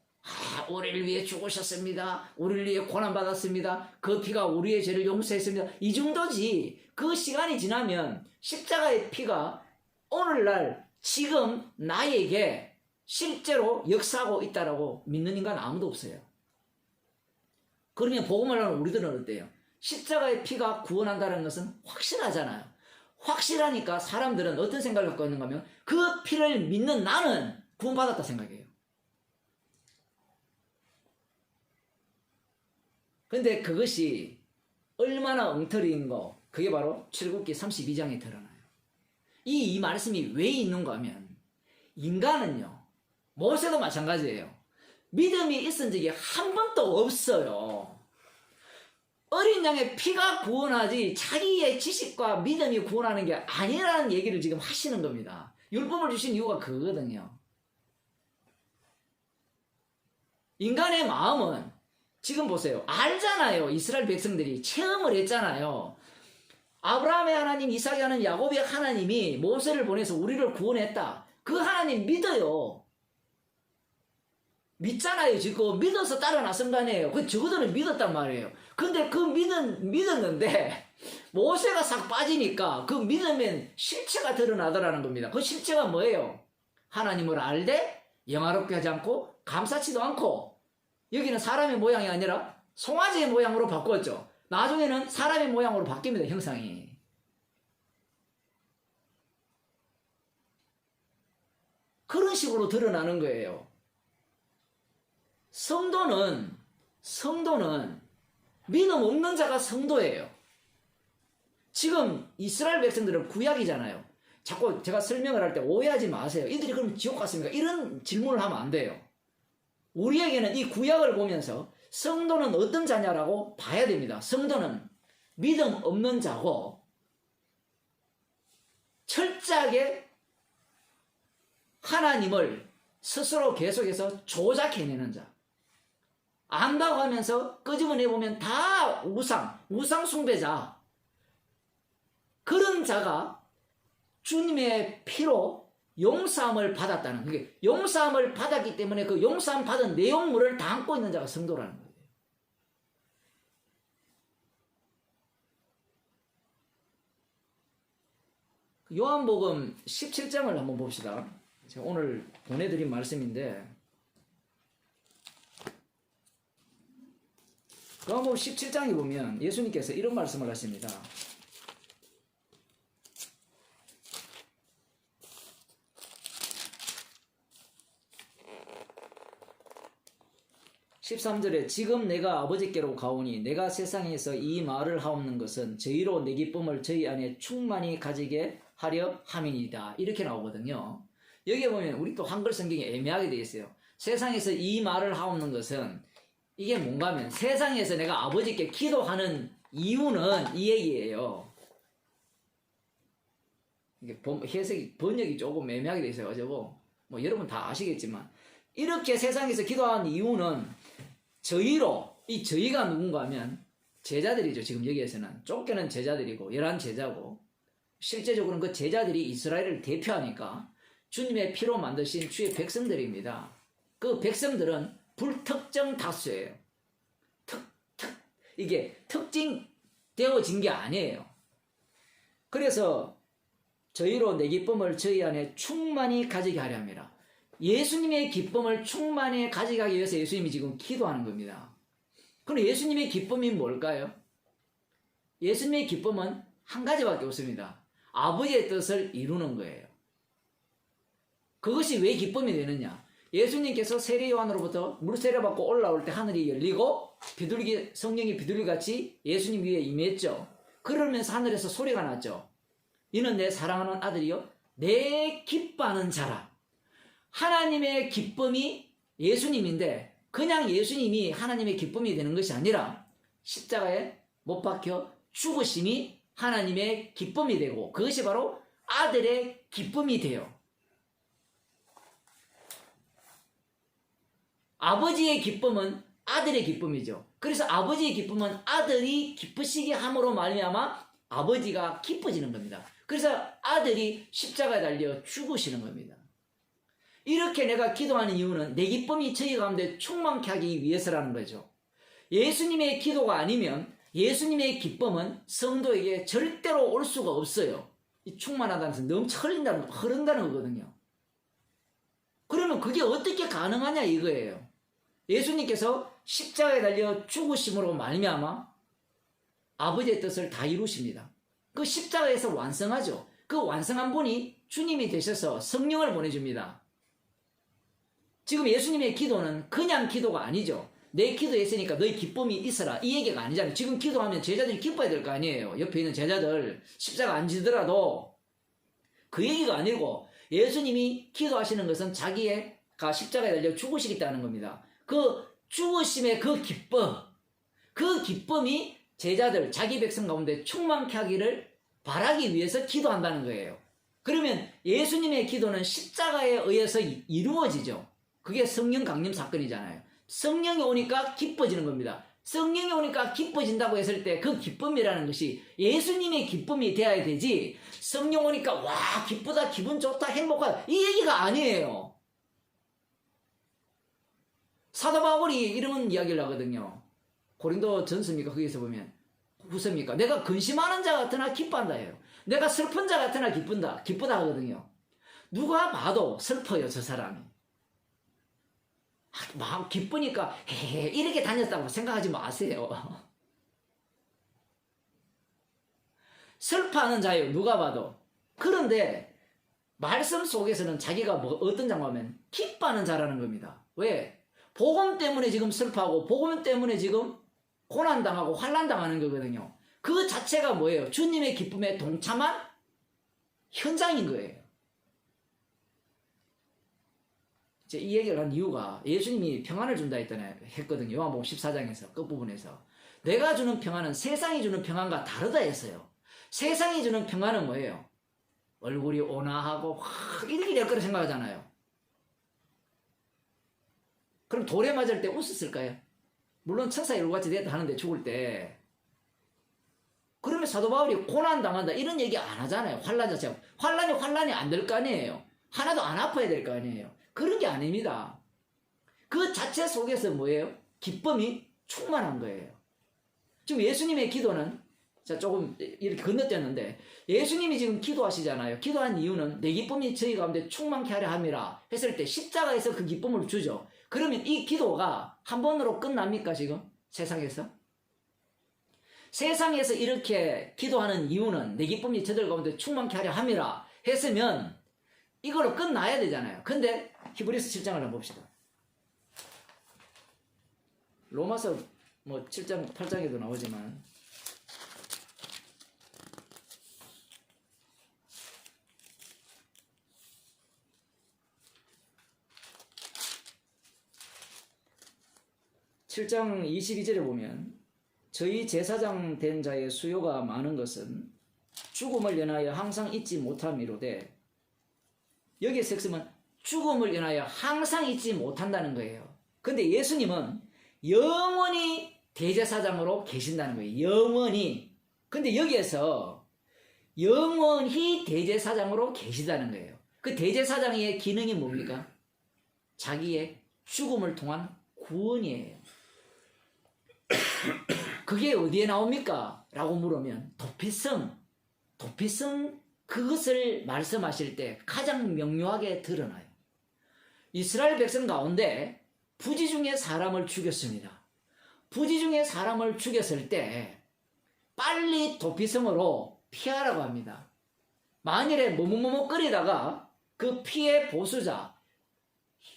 우리를 위해 죽으셨습니다. 우리를 위해 고난받았습니다. 그 피가 우리의 죄를 용서했습니다. 이 정도지. 그 시간이 지나면 십자가의 피가 오늘날 지금 나에게 실제로 역사하고 있다라고 믿는 인간 아무도 없어요. 그러면 복음을 하는 우리들은 어때요? 십자가의 피가 구원한다는 것은 확실하잖아요. 확실하니까 사람들은 어떤 생각을 갖고 있는가 하면 그 피를 믿는 나는 구원받았다 생각해요. 근데 그것이 얼마나 엉터리인 거, 그게 바로 출애굽기 32장에 드러나요. 이 말씀이 왜 있는가 하면 인간은요, 모세도 마찬가지예요. 믿음이 있은 적이 한 번도 없어요. 어린 양의 피가 구원하지 자기의 지식과 믿음이 구원하는 게 아니라는 얘기를 지금 하시는 겁니다. 율법을 주신 이유가 그거거든요. 인간의 마음은 지금 보세요. 알잖아요. 이스라엘 백성들이 체험을 했잖아요. 아브라함의 하나님, 이삭의 하나님, 야곱의 하나님이 모세를 보내서 우리를 구원했다. 그 하나님 믿어요. 믿잖아요. 지금 믿어서 따라 나선 거 아니에요. 그 저거들은 믿었단 말이에요. 근데 그 믿었는데 모세가 싹 빠지니까 그 믿음엔 실체가 드러나더라는 겁니다. 그 실체가 뭐예요? 하나님을 알되 영화롭게 하지 않고 감사치도 않고, 여기는 사람의 모양이 아니라 송아지의 모양으로 바꿨죠. 나중에는 사람의 모양으로 바뀝니다. 형상이. 그런 식으로 드러나는 거예요. 성도는 믿음 없는 자가 성도예요. 지금 이스라엘 백성들은 구약이잖아요. 자꾸 제가 설명을 할 때 오해하지 마세요. 이들이 그럼 지옥 갔습니까? 이런 질문을 하면 안 돼요. 우리에게는 이 구약을 보면서 성도는 어떤 자냐라고 봐야 됩니다. 성도는 믿음 없는 자고 철저하게 하나님을 스스로 계속해서 조작해내는 자. 안다고 하면서 끄집어내보면 다 우상 숭배자. 그런 자가 주님의 피로 용서함을 받았다는, 그게 용서함을 받았기 때문에 그 용서함 받은 내용물을 담고 있는 자가 성도라는 거예요. 요한복음 17장을 한번 봅시다. 제가 오늘 보내드린 말씀인데, 요한복음 17장에 보면 예수님께서 이런 말씀을 하십니다. 13절에 지금 내가 아버지께로 가오니 내가 세상에서 이 말을 하옵는 것은 저희로 내 기쁨을 저희 안에 충만히 가지게 하려 함이니이다. 이렇게 나오거든요. 여기에 보면 우리 또 한글 성경이 애매하게 되어 있어요. 세상에서 이 말을 하옵는 것은 이게 뭔가 하면 세상에서 내가 아버지께 기도하는 이유는 이 얘기예요. 이게 해석이 번역이 조금 애매하게 되어 있어가지고 뭐 여러분 다 아시겠지만 이렇게 세상에서 기도하는 이유는 저희로, 이 저희가 누군가 하면 제자들이죠. 지금 여기에서는 쫓겨난 제자들이고 11 제자고 실제적으로는 그 제자들이 이스라엘을 대표하니까 주님의 피로 만드신 주의 백성들입니다. 그 백성들은 불특정 다수예요. 이게 특징되어진 게 아니에요. 그래서 저희로 내 기쁨을 저희 안에 충만히 가지게 하려 합니다. 예수님의 기쁨을 충만히 가지게 하기 위해서 예수님이 지금 기도하는 겁니다. 그럼 예수님의 기쁨이 뭘까요? 예수님의 기쁨은 한 가지밖에 없습니다. 아버지의 뜻을 이루는 거예요. 그것이 왜 기쁨이 되느냐? 예수님께서 세례 요한으로부터 물세례 받고 올라올 때 하늘이 열리고 비둘기, 성령이 비둘기같이 예수님 위에 임했죠. 그러면서 하늘에서 소리가 났죠. 이는 내 사랑하는 아들이요 내 기뻐하는 자라. 하나님의 기쁨이 예수님인데 그냥 예수님이 하나님의 기쁨이 되는 것이 아니라 십자가에 못 박혀 죽으심이 하나님의 기쁨이 되고 그것이 바로 아들의 기쁨이 돼요. 아버지의 기쁨은 아들의 기쁨이죠. 그래서 아버지의 기쁨은 아들이 기쁘시게 함으로 말미암아 아버지가 기뻐지는 겁니다. 그래서 아들이 십자가에 달려 죽으시는 겁니다. 이렇게 내가 기도하는 이유는 내 기쁨이 저희 가운데 충만케 하기 위해서라는 거죠. 예수님의 기도가 아니면 예수님의 기쁨은 성도에게 절대로 올 수가 없어요. 이 충만하다는 것은 흐른다는 거거든요. 그러면 그게 어떻게 가능하냐 이거예요. 예수님께서 십자가에 달려 죽으심으로 말미암아 아버지의 뜻을 다 이루십니다. 그 십자가에서 완성하죠. 그 완성한 분이 주님이 되셔서 성령을 보내줍니다. 지금 예수님의 기도는 그냥 기도가 아니죠. 내 기도했으니까 너희 기쁨이 있어라 이 얘기가 아니잖아요. 지금 기도하면 제자들이 기뻐야 될 거 아니에요. 옆에 있는 제자들 십자가 안 지더라도 그 얘기가 아니고 예수님이 기도하시는 것은 자기가 십자가에 달려 죽으시겠다는 겁니다. 그 죽으심의 그 기쁨, 그 기쁨이 제자들, 자기 백성 가운데 충만케 하기를 바라기 위해서 기도한다는 거예요. 그러면 예수님의 기도는 십자가에 의해서 이루어지죠. 그게 성령 강림 사건이잖아요. 성령이 오니까 기뻐지는 겁니다. 성령이 오니까 기뻐진다고 했을 때 그 기쁨이라는 것이 예수님의 기쁨이 되어야 되지, 성령 오니까 와 기쁘다, 기분 좋다, 행복하다, 이 얘기가 아니에요. 사도 바울이 이런 이야기를 하거든요. 고린도 전서입니까? 거기서 보면 후서입니까? 내가 근심하는 자 같으나 기뻐한다 해요. 내가 슬픈 자 같으나 기쁘다 하거든요. 누가 봐도 슬퍼요, 저 사람이. 막 기쁘니까 헤헤 이렇게 다녔다고 생각하지 마세요. 슬퍼하는 자예요, 누가 봐도. 그런데 말씀 속에서는 자기가 어떤 장면이면 기뻐하는 자라는 겁니다. 왜? 복음 때문에 지금 슬퍼하고 복음 때문에 지금 고난당하고 환난당하는 거거든요. 그 자체가 뭐예요? 주님의 기쁨에 동참한 현장인 거예요. 이 얘기를 한 이유가 예수님이 평안을 준다 했거든요. 요한복음 14장에서 끝부분에서. 내가 주는 평안은 세상이 주는 평안과 다르다 했어요. 세상이 주는 평안은 뭐예요? 얼굴이 온화하고 확 이렇게 될 거라 생각하잖아요. 그럼 돌에 맞을 때 웃었을까요? 물론 천사의 얼굴같이 됐다 하는데 죽을 때. 그러면 사도 바울이 고난당한다 이런 얘기 안 하잖아요. 환난 자체가. 환난이 안 될 거 아니에요. 하나도 안 아파야 될 거 아니에요. 그런 게 아닙니다. 그 자체 속에서 뭐예요? 기쁨이 충만한 거예요. 지금 예수님의 기도는, 자, 조금 이렇게 건너뛰었는데, 예수님이 지금 기도하시잖아요. 기도한 이유는 내 기쁨이 저희 가운데 충만케 하려 함이라 했을 때 십자가에서 그 기쁨을 주죠. 그러면 이 기도가 한 번으로 끝납니까, 지금? 세상에서? 세상에서 이렇게 기도하는 이유는 내 기쁨이 저들 가운데 충만케 하려 함이라 했으면 이걸로 끝나야 되잖아요. 근데 히브리서 7장을 한번 봅시다. 로마서 7장, 8장에도 나오지만 (7장 22절에) 보면 저희 제사장 된 자의 수요가 많은 것은 죽음을 연하여 항상 잊지 못함이로되, 여기에서 쓰면 죽음을 인하여 항상 잊지 못한다는 거예요. 근데 예수님은 영원히 대제사장으로 계신다는 거예요. 영원히. 근데 여기에서 영원히 대제사장으로 계시다는 거예요. 그 대제사장의 기능이 뭡니까? 자기의 죽음을 통한 구원이에요. 그게 어디에 나옵니까? 라고 물으면 도피성 그것을 말씀하실 때 가장 명료하게 드러나요. 이스라엘 백성 가운데 부지 중에 사람을 죽였습니다. 부지 중에 사람을 죽였을 때 빨리 도피성으로 피하라고 합니다. 만일에 머뭇머뭇거리다가 그 피의 보수자,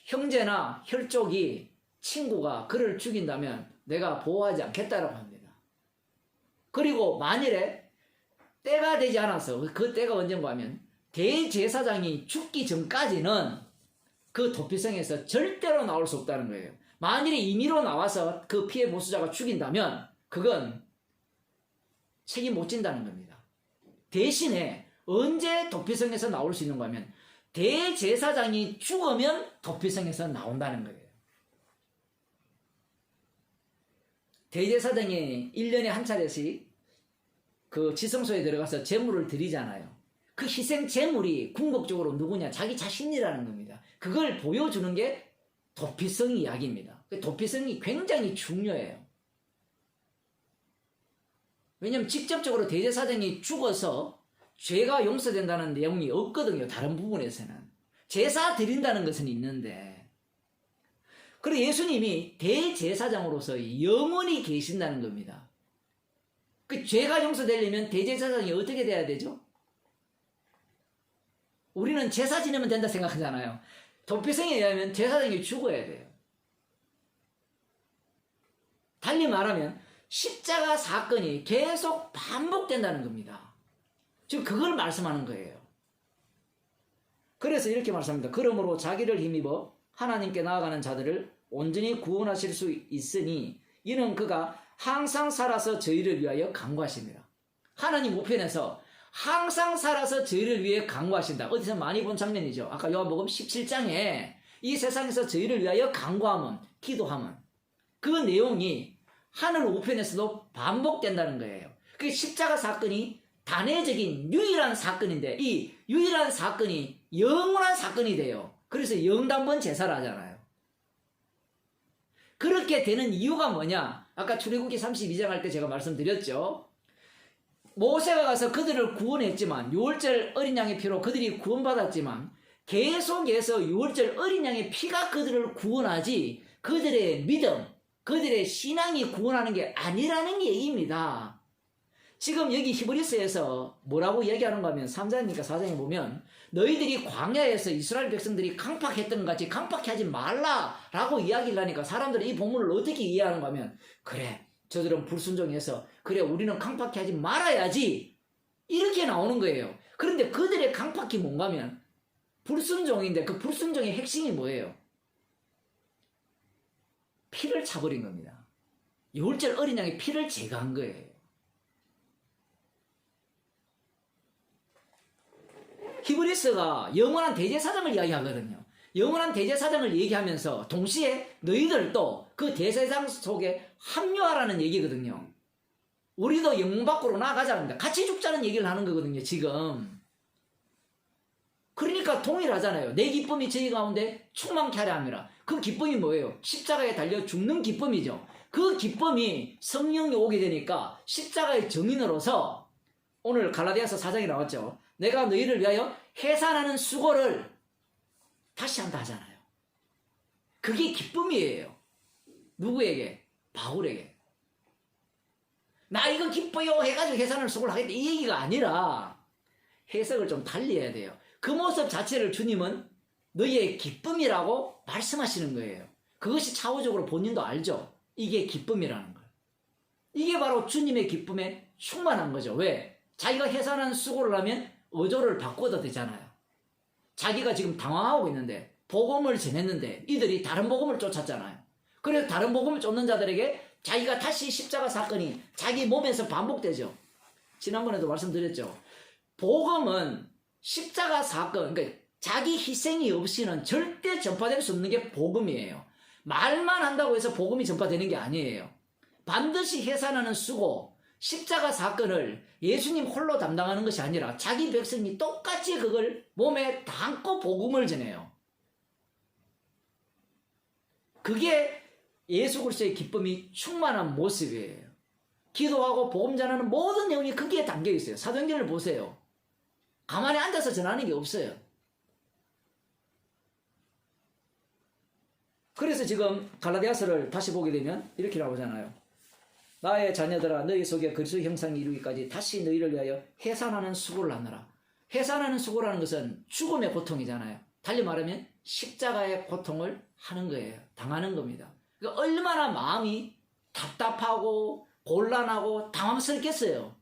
형제나 혈족이, 친구가 그를 죽인다면 내가 보호하지 않겠다라고 합니다. 그리고 만일에 때가 되지 않아서, 그 때가 언젠가 하면 대제사장이 죽기 전까지는 그 도피성에서 절대로 나올 수 없다는 거예요. 만일에 임의로 나와서 그 피해 보수자가 죽인다면 그건 책임 못 진다는 겁니다. 대신에 언제 도피성에서 나올 수 있는가 하면 대제사장이 죽으면 도피성에서 나온다는 거예요. 대제사장이 1년에 한 차례씩 그 지성소에 들어가서 제물을 드리잖아요. 그 희생 제물이 궁극적으로 누구냐? 자기 자신이라는 겁니다. 그걸 보여주는 게 도피성 이야기입니다. 도피성이 굉장히 중요해요. 왜냐하면 직접적으로 대제사장이 죽어서 죄가 용서된다는 내용이 없거든요. 다른 부분에서는. 제사 드린다는 것은 있는데, 그리고 예수님이 대제사장으로서 영원히 계신다는 겁니다. 그 죄가 용서되려면 대제사장이 어떻게 돼야 되죠? 우리는 제사 지내면 된다 생각하잖아요. 도피성에 의하면 제사장이 죽어야 돼요. 달리 말하면 십자가 사건이 계속 반복된다는 겁니다. 지금 그걸 말씀하는 거예요. 그래서 이렇게 말씀합니다. 그러므로 자기를 힘입어 하나님께 나아가는 자들을 온전히 구원하실 수 있으니 이는 그가 항상 살아서 저희를 위하여 간구하십니다. 하나님 우편에서 항상 살아서 저희를 위해 간구하신다. 어디서 많이 본 장면이죠. 아까 요한복음 17장에 이 세상에서 저희를 위하여 간구하면, 기도하면 그 내용이 하늘 우편에서도 반복된다는 거예요. 그 십자가 사건이 단회적인 유일한 사건인데 이 유일한 사건이 영원한 사건이 돼요. 그래서 영단번 제사를 하잖아요. 그렇게 되는 이유가 뭐냐? 아까 출애굽기 32장 할 때 제가 말씀드렸죠. 모세가 가서 그들을 구원했지만 유월절 어린 양의 피로 그들이 구원받았지만 계속해서 유월절 어린 양의 피가 그들을 구원하지 그들의 믿음, 그들의 신앙이 구원하는 게 아니라는 얘기입니다. 지금 여기 히브리서에서 뭐라고 얘기하는가 하면 3장이니까 4장에 보면 너희들이 광야에서 이스라엘 백성들이 강팍했던 것 같이 강팍해 하지 말라라고 이야기를 하니까 사람들이 이 본문을 어떻게 이해하는가 하면 그래 저들은 불순종해서 그래 우리는 강팍해 하지 말아야지 이렇게 나오는 거예요. 그런데 그들의 강팍이 뭔가 하면 불순종인데 그 불순종의 핵심이 뭐예요? 피를 차버린 겁니다. 유월절 어린 양의 피를 제거한 거예요. 히브리서가 영원한 대제사장을 이야기하거든요. 영원한 대제사장을 얘기하면서 동시에 너희들도 그 대제사장 속에 합류하라는 얘기거든요. 우리도 영문 밖으로 나아가자 합니다. 같이 죽자는 얘기를 하는 거거든요. 지금. 그러니까 동일하잖아요. 내 기쁨이 저희 가운데 충만케 하려 함이라. 그 기쁨이 뭐예요? 십자가에 달려 죽는 기쁨이죠. 그 기쁨이 성령이 오게 되니까 십자가의 증인으로서 오늘 갈라디아서 4장에 나왔죠. 내가 너희를 위하여 해산하는 수고를 다시 한다 하잖아요. 그게 기쁨이에요. 누구에게? 바울에게. 나 이거 기뻐요 해가지고 해산하는 수고를 하겠다 이 얘기가 아니라 해석을 좀 달리 해야 돼요. 그 모습 자체를 주님은 너희의 기쁨이라고 말씀하시는 거예요. 그것이 차후적으로 본인도 알죠. 이게 기쁨이라는 걸. 이게 바로 주님의 기쁨에 충만한 거죠. 왜? 자기가 해산하는 수고를 하면 어조를 바꿔도 되잖아요. 자기가 지금 당황하고 있는데 복음을 전했는데 이들이 다른 복음을 쫓았잖아요. 그래서 다른 복음을 쫓는 자들에게 자기가 다시 십자가 사건이 자기 몸에서 반복되죠. 지난번에도 말씀드렸죠. 복음은 십자가 사건, 그러니까 자기 희생이 없이는 절대 전파될 수 없는 게 복음이에요. 말만 한다고 해서 복음이 전파되는 게 아니에요. 반드시 해산하는 수고, 십자가 사건을 예수님 홀로 담당하는 것이 아니라 자기 백성이 똑같이 그걸 몸에 담고 복음을 전해요. 그게 예수 그리스도의 기쁨이 충만한 모습이에요. 기도하고 복음 전하는 모든 내용이 거기에 담겨 있어요. 사도행전을 보세요. 가만히 앉아서 전하는 게 없어요. 그래서 지금 갈라디아서를 다시 보게 되면 이렇게 나오잖아요. 나의 자녀들아 너희 속에 그리스도 형상이 이루기까지 다시 너희를 위하여 해산하는 수고를 하느라. 해산하는 수고라는 것은 죽음의 고통이잖아요. 달리 말하면 십자가의 고통을 하는 거예요. 당하는 겁니다. 그러니까 얼마나 마음이 답답하고 곤란하고 당황스럽겠어요.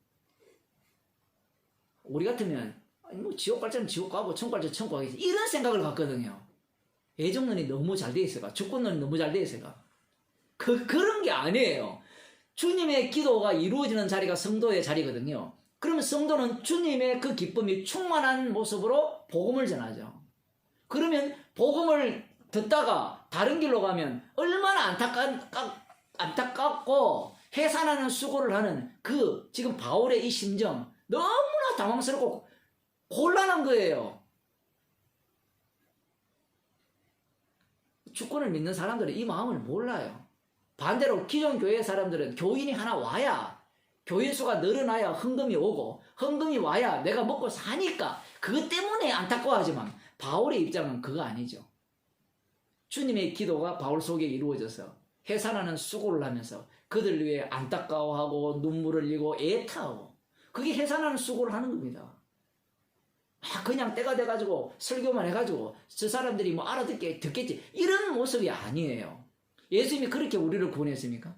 우리 같으면 뭐 지옥 갈 자는 지옥 가고 천국 갈 자는 천국 가겠지 이런 생각을 갖거든요. 예정론이 너무 잘 돼 있어가 주권론이 너무 잘 돼 있어가 그런 게 아니에요. 주님의 기도가 이루어지는 자리가 성도의 자리거든요. 그러면 성도는 주님의 그 기쁨이 충만한 모습으로 복음을 전하죠. 그러면 복음을 듣다가 다른 길로 가면 얼마나 안타깝고 해산하는 수고를 하는 그 지금 바울의 이 심정 너무나 당황스럽고 곤란한 거예요. 주권을 믿는 사람들은 이 마음을 몰라요. 반대로 기존 교회 사람들은 교인이 하나 와야 교인 수가 늘어나야 헌금이 오고 헌금이 와야 내가 먹고 사니까 그것 때문에 안타까워하지만 바울의 입장은 그거 아니죠. 주님의 기도가 바울 속에 이루어져서 해산하는 수고를 하면서 그들 위해 안타까워하고 눈물을 흘리고 애타하고 그게 해산하는 수고를 하는 겁니다. 그냥 때가 돼가지고 설교만 해가지고 저 사람들이 뭐 듣겠지 이런 모습이 아니에요. 예수님이 그렇게 우리를 구원했습니까?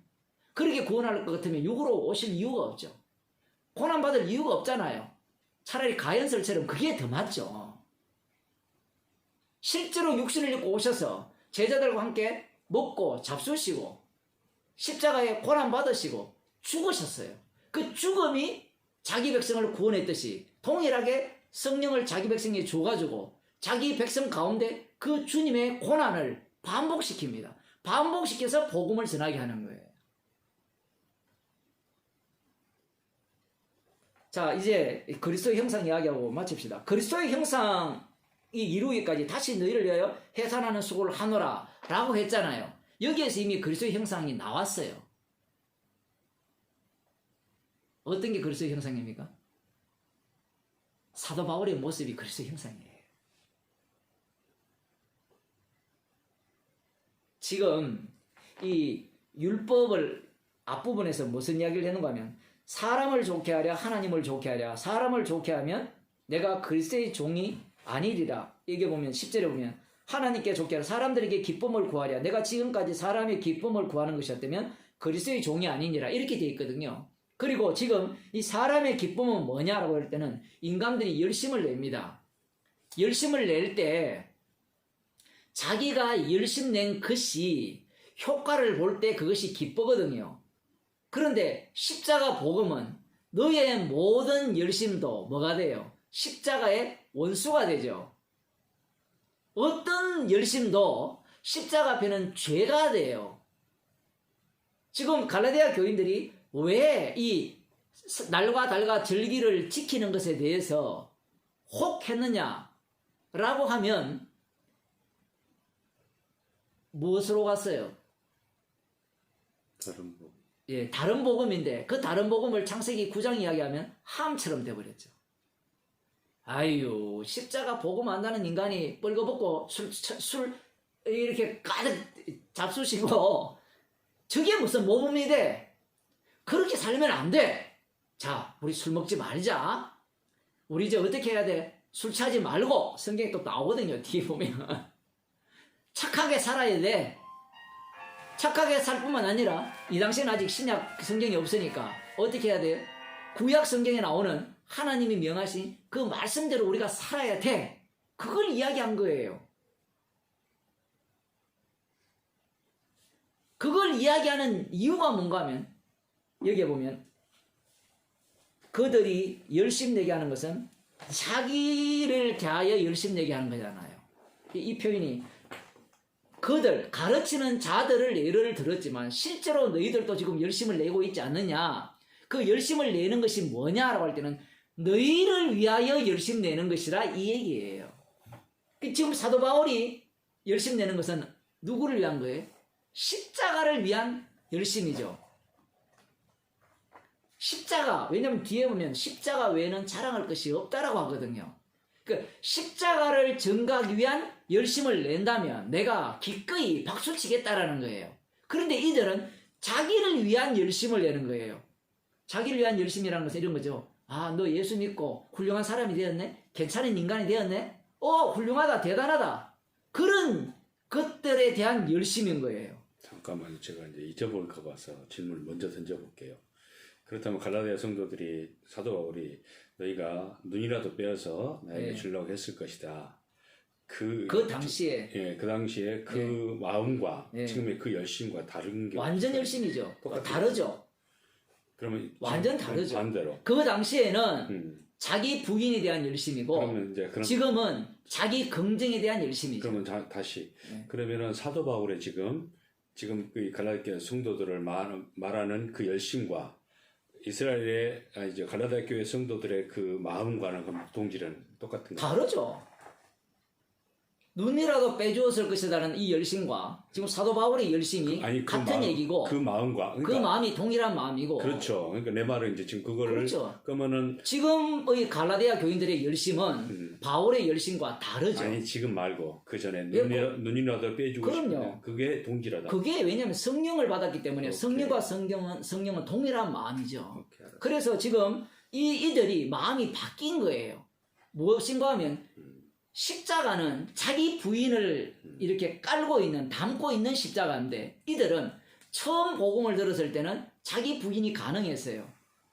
그렇게 구원할 것 같으면 육으로 오실 이유가 없죠. 고난받을 이유가 없잖아요. 차라리 가연설처럼 그게 더 맞죠. 실제로 육신을 입고 오셔서 제자들과 함께 먹고 잡수시고 십자가에 고난 받으시고 죽으셨어요. 그 죽음이 자기 백성을 구원했듯이 동일하게 성령을 자기 백성에 줘가지고 자기 백성 가운데 그 주님의 고난을 반복시킵니다. 반복시켜서 복음을 전하게 하는 거예요. 자, 이제 그리스도의 형상 이야기하고 마칩시다. 그리스도의 형상이 이루기까지 다시 너희를 위하여 해산하는 수고를 하노라 라고 했잖아요. 여기에서 이미 그리스도의 형상이 나왔어요. 어떤 게 그리스도의 형상입니까? 사도 바울의 모습이 그리스도의 형상이에요. 지금 이 율법을 앞부분에서 무슨 이야기를 했는가 하면 사람을 좋게 하랴 하나님을 좋게 하랴 사람을 좋게 하면 내가 그리스도의 종이 아니리라. 여기 보면 10절에 보면 하나님께 좋게 하랴 사람들에게 기쁨을 구하랴 내가 지금까지 사람의 기쁨을 구하는 것이었다면 그리스도의 종이 아니니라 이렇게 되어 있거든요. 그리고 지금 이 사람의 기쁨은 뭐냐라고 할 때는 인간들이 열심을 냅니다. 열심을 낼 때 자기가 열심 낸 것이 효과를 볼 때 그것이 기쁘거든요. 그런데 십자가 복음은 너의 모든 열심도 뭐가 돼요? 십자가의 원수가 되죠. 어떤 열심도 십자가 앞에는 죄가 돼요. 지금 갈라디아 교인들이 왜 이 날과 달과 절기를 지키는 것에 대해서 혹했느냐라고 하면 무엇으로 갔어요? 다른 뭐 예, 다른 복음인데 그 다른 복음을 창세기 9장 이야기하면 함처럼 돼버렸죠. 아유, 십자가 복음 안다는 인간이 뻘거벗고 술 이렇게 가득 잡수시고 저게 무슨 모범이 돼? 그렇게 살면 안 돼. 자, 우리 술 먹지 말자. 우리 이제 어떻게 해야 돼? 술 취하지 말고 성경에 또 나오거든요. 뒤에 보면 착하게 살아야 돼. 착하게 살 뿐만 아니라 이 당시에는 아직 신약 성경이 없으니까 어떻게 해야 돼요? 구약 성경에 나오는 하나님이 명하신 그 말씀대로 우리가 살아야 돼. 그걸 이야기한 거예요. 그걸 이야기하는 이유가 뭔가 하면 여기에 보면 그들이 열심내게 하는 것은 자기를 대하여 열심내게 하는 거잖아요. 이 표현이 그들, 가르치는 자들을 예를 들었지만 실제로 너희들도 지금 열심을 내고 있지 않느냐. 그 열심을 내는 것이 뭐냐라고 할 때는 너희를 위하여 열심 내는 것이라 이 얘기예요. 지금 사도 바울이 열심 내는 것은 누구를 위한 거예요? 십자가를 위한 열심이죠. 십자가, 왜냐면 뒤에 보면 십자가 외에는 자랑할 것이 없다라고 하거든요. 그 십자가를 전가하기 위한 열심을 낸다면 내가 기꺼이 박수치겠다라는 거예요. 그런데 이들은 자기를 위한 열심을 내는 거예요. 자기를 위한 열심이라는 것은 이런 거죠. 아, 너 예수 믿고 훌륭한 사람이 되었네? 괜찮은 인간이 되었네? 훌륭하다, 대단하다. 그런 것들에 대한 열심인 거예요. 잠깐만요. 제가 이제 잊어버릴까 봐서 질문을 먼저 던져볼게요. 그렇다면 갈라디아 성도들이 사도 바울이 너희가 눈이라도 빼어서 나에게 주려고 했을 것이다. 그 당시에 그 당시에 그 마음과 지금의 그 열심과 다른 게 완전 열심이죠. 다르죠. 그러면 완전 다르죠. 반대로 그 당시에는 자기 부인에 대한 열심이고 그러면 이제 지금은 자기 긍정에 대한 열심이죠. 그러면 다시 그러면은 사도 바울의 지금 그 갈라디아 성도들을 말하는 그 열심과 이스라엘의 이제 갈라디아 교회 성도들의 그 마음과는 그 동질은 똑같은 거예요. 다르죠. 눈이라도 빼주었을 것이라는 이 열심과 지금 사도 바울의 열심이 같은 얘기고 그 마음과 그러니까 그 마음이 동일한 마음이고 그렇죠. 그러니까 내 말은 이제 지금 그거를 그렇죠. 그러면은 지금의 갈라디아 교인들의 열심은 바울의 열심과 다르죠. 아니 지금 말고 그 전에 눈이라도 빼주고 싶은 그게 동질하다. 그게 왜냐하면 성령을 받았기 때문에 성령과 성령은 동일한 마음이죠. 그래서 지금 이들이 마음이 바뀐 거예요. 무엇인가 하면 십자가는 자기 부인을 이렇게 깔고 있는 담고 있는 십자가인데 이들은 처음 복음을 들었을 때는 자기 부인이 가능했어요.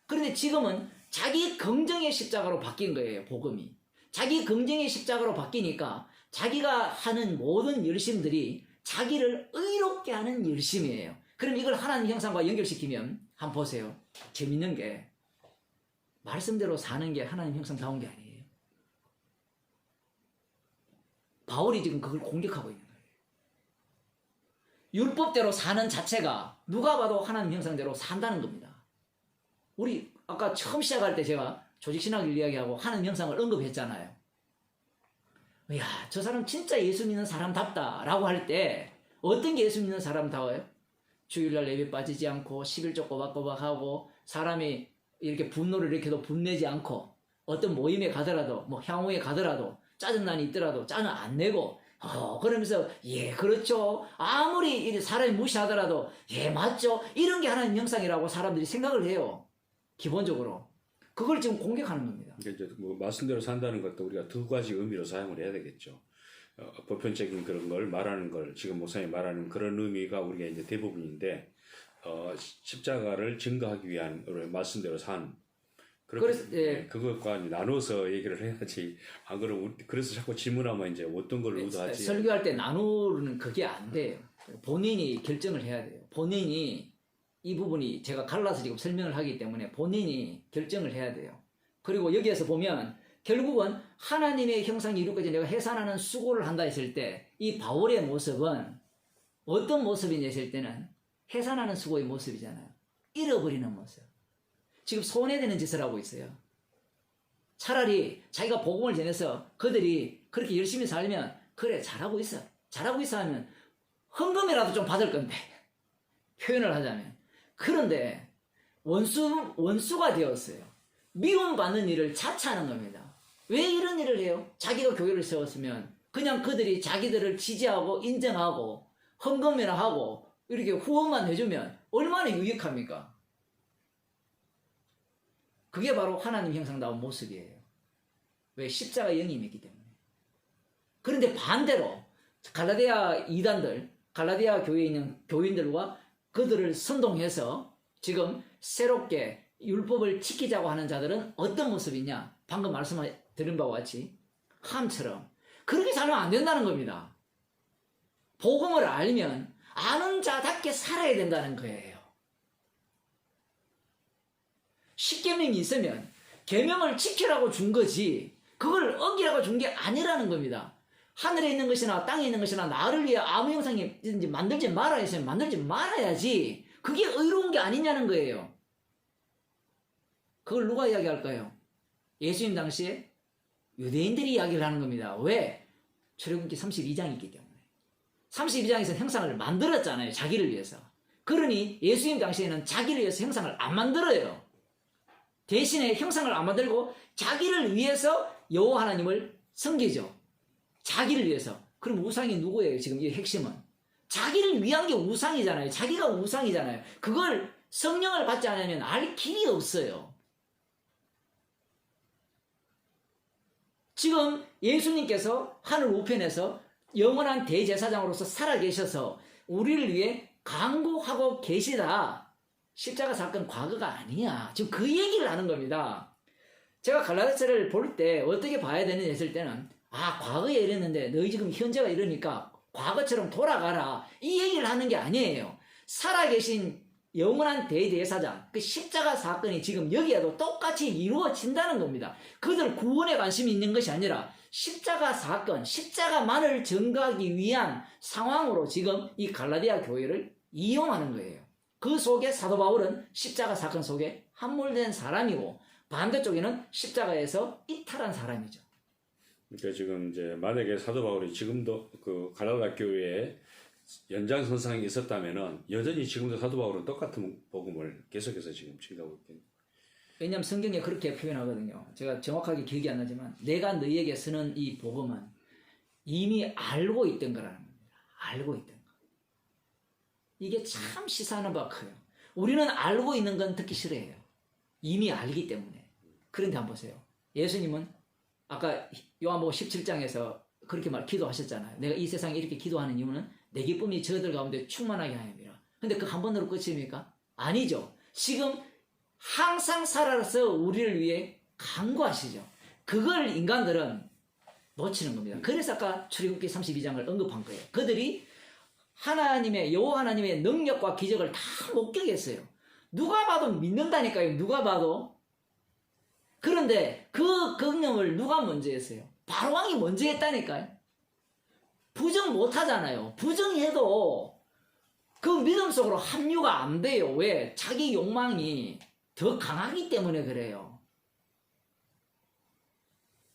그런데 지금은 자기 긍정의 십자가로 바뀐 거예요. 복음이 자기 긍정의 십자가로 바뀌니까 자기가 하는 모든 열심들이 자기를 의롭게 하는 열심이에요. 그럼 이걸 하나님 형상과 연결시키면 한번 보세요. 재밌는 게 말씀대로 사는 게 하나님 형상다운 게 아니에요. 바울이 지금 그걸 공격하고 있는 거예요. 율법대로 사는 자체가 누가 봐도 하나님 형상대로 산다는 겁니다. 우리 아까 처음 시작할 때 제가 조직신학을 이야기하고 하나님 형상을 언급했잖아요. 이야, 저 사람 진짜 예수 믿는 사람답다 라고 할 때 어떤 게 예수 믿는 사람다워요? 주일날 예배 빠지지 않고 11조 꼬박꼬박 하고 사람이 이렇게 분노를 일으켜도 분내지 않고 어떤 모임에 가더라도 뭐 향후에 가더라도 짜증난이 있더라도 짜증 안 내고 그러면서 예 그렇죠 아무리 사람이 무시하더라도 예 맞죠 이런 게 하나님 형상이라고 사람들이 생각을 해요. 기본적으로 그걸 지금 공격하는 겁니다. 그러니까 이제 뭐 말씀대로 산다는 것도 우리가 두 가지 의미로 사용을 해야 되겠죠. 보편적인 그런 걸 말하는 걸 지금 목사님이 말하는 그런 의미가 우리가 이제 대부분인데 십자가를 증거하기 위한 말씀대로 산 그래서 예. 그것과 나눠서 얘기를 해야지. 안 그러면 그래서 자꾸 질문하면 이제 어떤 걸 의도하지? 설교할 때 나누는 그게 안 돼요. 본인이 결정을 해야 돼요. 본인이 이 부분이 제가 갈라서 지금 설명을 하기 때문에 본인이 결정을 해야 돼요. 그리고 여기에서 보면 결국은 하나님의 형상이 이루어져 내가 해산하는 수고를 한다 했을 때 이 바울의 모습은 어떤 모습이냐 했을 때는 해산하는 수고의 모습이잖아요. 잃어버리는 모습. 지금 손해되는 짓을 하고 있어요. 차라리 자기가 복음을 전해서 그들이 그렇게 열심히 살면 그래 잘하고 있어. 잘하고 있어 하면 헌금이라도 좀 받을 건데 표현을 하자면 그런데 원수가 되었어요. 미움받는 일을 자처하는 겁니다. 왜 이런 일을 해요? 자기가 교회를 세웠으면 그냥 그들이 자기들을 지지하고 인정하고 헌금이나 하고 이렇게 후원만 해주면 얼마나 유익합니까? 그게 바로 하나님 형상다운 모습이에요. 왜? 십자가 영임이 있기 때문에. 그런데 반대로 갈라디아 이단들, 갈라디아 교회에 있는 교인들과 그들을 선동해서 지금 새롭게 율법을 지키자고 하는 자들은 어떤 모습이냐? 방금 말씀드린 바와 같이 함처럼 그렇게 살면 안 된다는 겁니다. 복음을 알면 아는 자답게 살아야 된다는 거예요. 십계명이 있으면 계명을 지키라고 준 거지 그걸 어기라고 준 게 아니라는 겁니다. 하늘에 있는 것이나 땅에 있는 것이나 나를 위해 아무 형상이든지 만들지 말아 했으면 만들지 말아야지 그게 의로운 게 아니냐는 거예요. 그걸 누가 이야기할까요? 예수님 당시에 유대인들이 이야기를 하는 겁니다. 왜? 출애굽기 32장이 있기 때문에. 32장에서 형상을 만들었잖아요. 자기를 위해서. 그러니 예수님 당시에는 자기를 위해서 형상을 안 만들어요. 대신에 형상을 안 만들고 자기를 위해서 여호와 하나님을 섬기죠. 자기를 위해서. 그럼 우상이 누구예요? 지금 이 핵심은. 자기를 위한 게 우상이잖아요. 자기가 우상이잖아요. 그걸 성령을 받지 않으면 알 길이 없어요. 지금 예수님께서 하늘 우편에서 영원한 대제사장으로서 살아계셔서 우리를 위해 강구하고 계시다. 십자가 사건 과거가 아니야. 지금 그 얘기를 하는 겁니다. 제가 갈라디아서를 볼 때 어떻게 봐야 되느냐 했을 때는 과거에 이랬는데 너희 지금 현재가 이러니까 과거처럼 돌아가라. 이 얘기를 하는 게 아니에요. 살아계신 영원한 대제사장 그 십자가 사건이 지금 여기에도 똑같이 이루어진다는 겁니다. 그들 구원에 관심이 있는 것이 아니라 십자가 사건, 십자가만을 증거하기 위한 상황으로 지금 이 갈라디아 교회를 이용하는 거예요. 그 속에 사도 바울은 십자가 사건 속에 함몰된 사람이고 반대쪽에는 십자가에서 이탈한 사람이죠. 그러니까 지금 이제 만약에 사도 바울이 지금도 그 갈라디아 교회에 연장선상이 있었다면은 여전히 지금도 사도 바울은 똑같은 복음을 계속해서 지금 증거하고 있겠네요. 왜냐하면 성경에 그렇게 표현하거든요. 제가 정확하게 기억이 안 나지만 내가 너희에게 쓰는 이 복음은 이미 알고 있던 거라는 겁니다. 알고 있던 거. 이게 참 시사하는 바가 커요. 우리는 알고 있는 건 듣기 싫어해요. 이미 알기 때문에. 그런데 한번 보세요. 예수님은 아까 요한복음 17장에서 그렇게 기도하셨잖아요. 내가 이 세상에 이렇게 기도하는 이유는 내 기쁨이 저들 가운데 충만하게 하였느니라. 근데 그 한 번으로 끝입니까? 아니죠. 지금 항상 살아서 우리를 위해 간구하시죠. 그걸 인간들은 놓치는 겁니다. 그래서 아까 출애굽기 32장을 언급한 거예요. 그들이 하나님의 여호와 하나님의 능력과 기적을 다 목격했어요. 누가 봐도 믿는다니까요. 누가 봐도. 그런데 그 경험을 누가 먼저 했어요? 바로왕이 먼저 했다니까요. 부정 못 하잖아요. 부정해도 그 믿음 속으로 합류가 안 돼요. 왜? 자기 욕망이 더 강하기 때문에 그래요.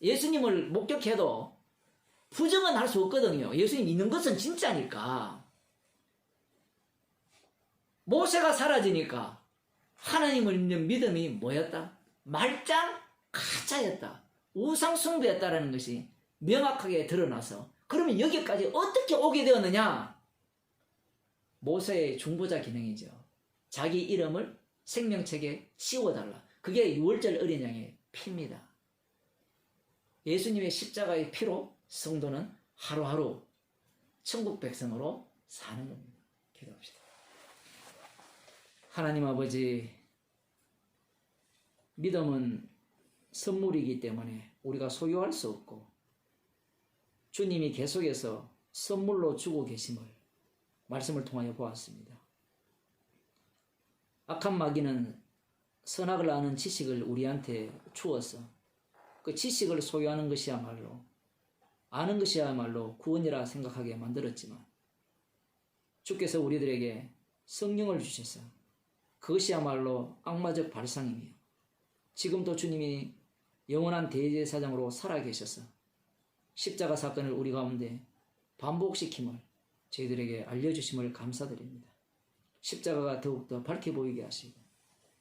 예수님을 목격해도 부정은 할 수 없거든요. 예수님 있는 것은 진짜니까. 모세가 사라지니까 하나님을 믿는 믿음이 뭐였다? 말짱 가짜였다. 우상숭배였다라는 것이 명확하게 드러나서 그러면 여기까지 어떻게 오게 되었느냐? 모세의 중보자 기능이죠. 자기 이름을 생명책에 씌워달라. 그게 유월절 어린 양의 피입니다. 예수님의 십자가의 피로 성도는 하루하루 천국 백성으로 사는 겁니다. 기도합시다. 하나님 아버지, 믿음은 선물이기 때문에 우리가 소유할 수 없고 주님이 계속해서 선물로 주고 계심을 말씀을 통하여 보았습니다. 악한 마귀는 선악을 아는 지식을 우리한테 주어서 그 지식을 소유하는 것이야말로 아는 것이야말로 구원이라 생각하게 만들었지만 주께서 우리들에게 성령을 주셔서 그것이야말로 악마적 발상이며 지금도 주님이 영원한 대제사장으로 살아계셔서 십자가 사건을 우리 가운데 반복시킴을 저희들에게 알려주심을 감사드립니다. 십자가가 더욱더 밝게 보이게 하시고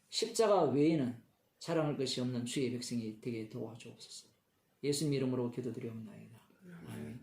십자가 외에는 자랑할 것이 없는 주의 백성이 되게 도와주옵소서. 예수님 이름으로 기도드리옵나이다. 아멘.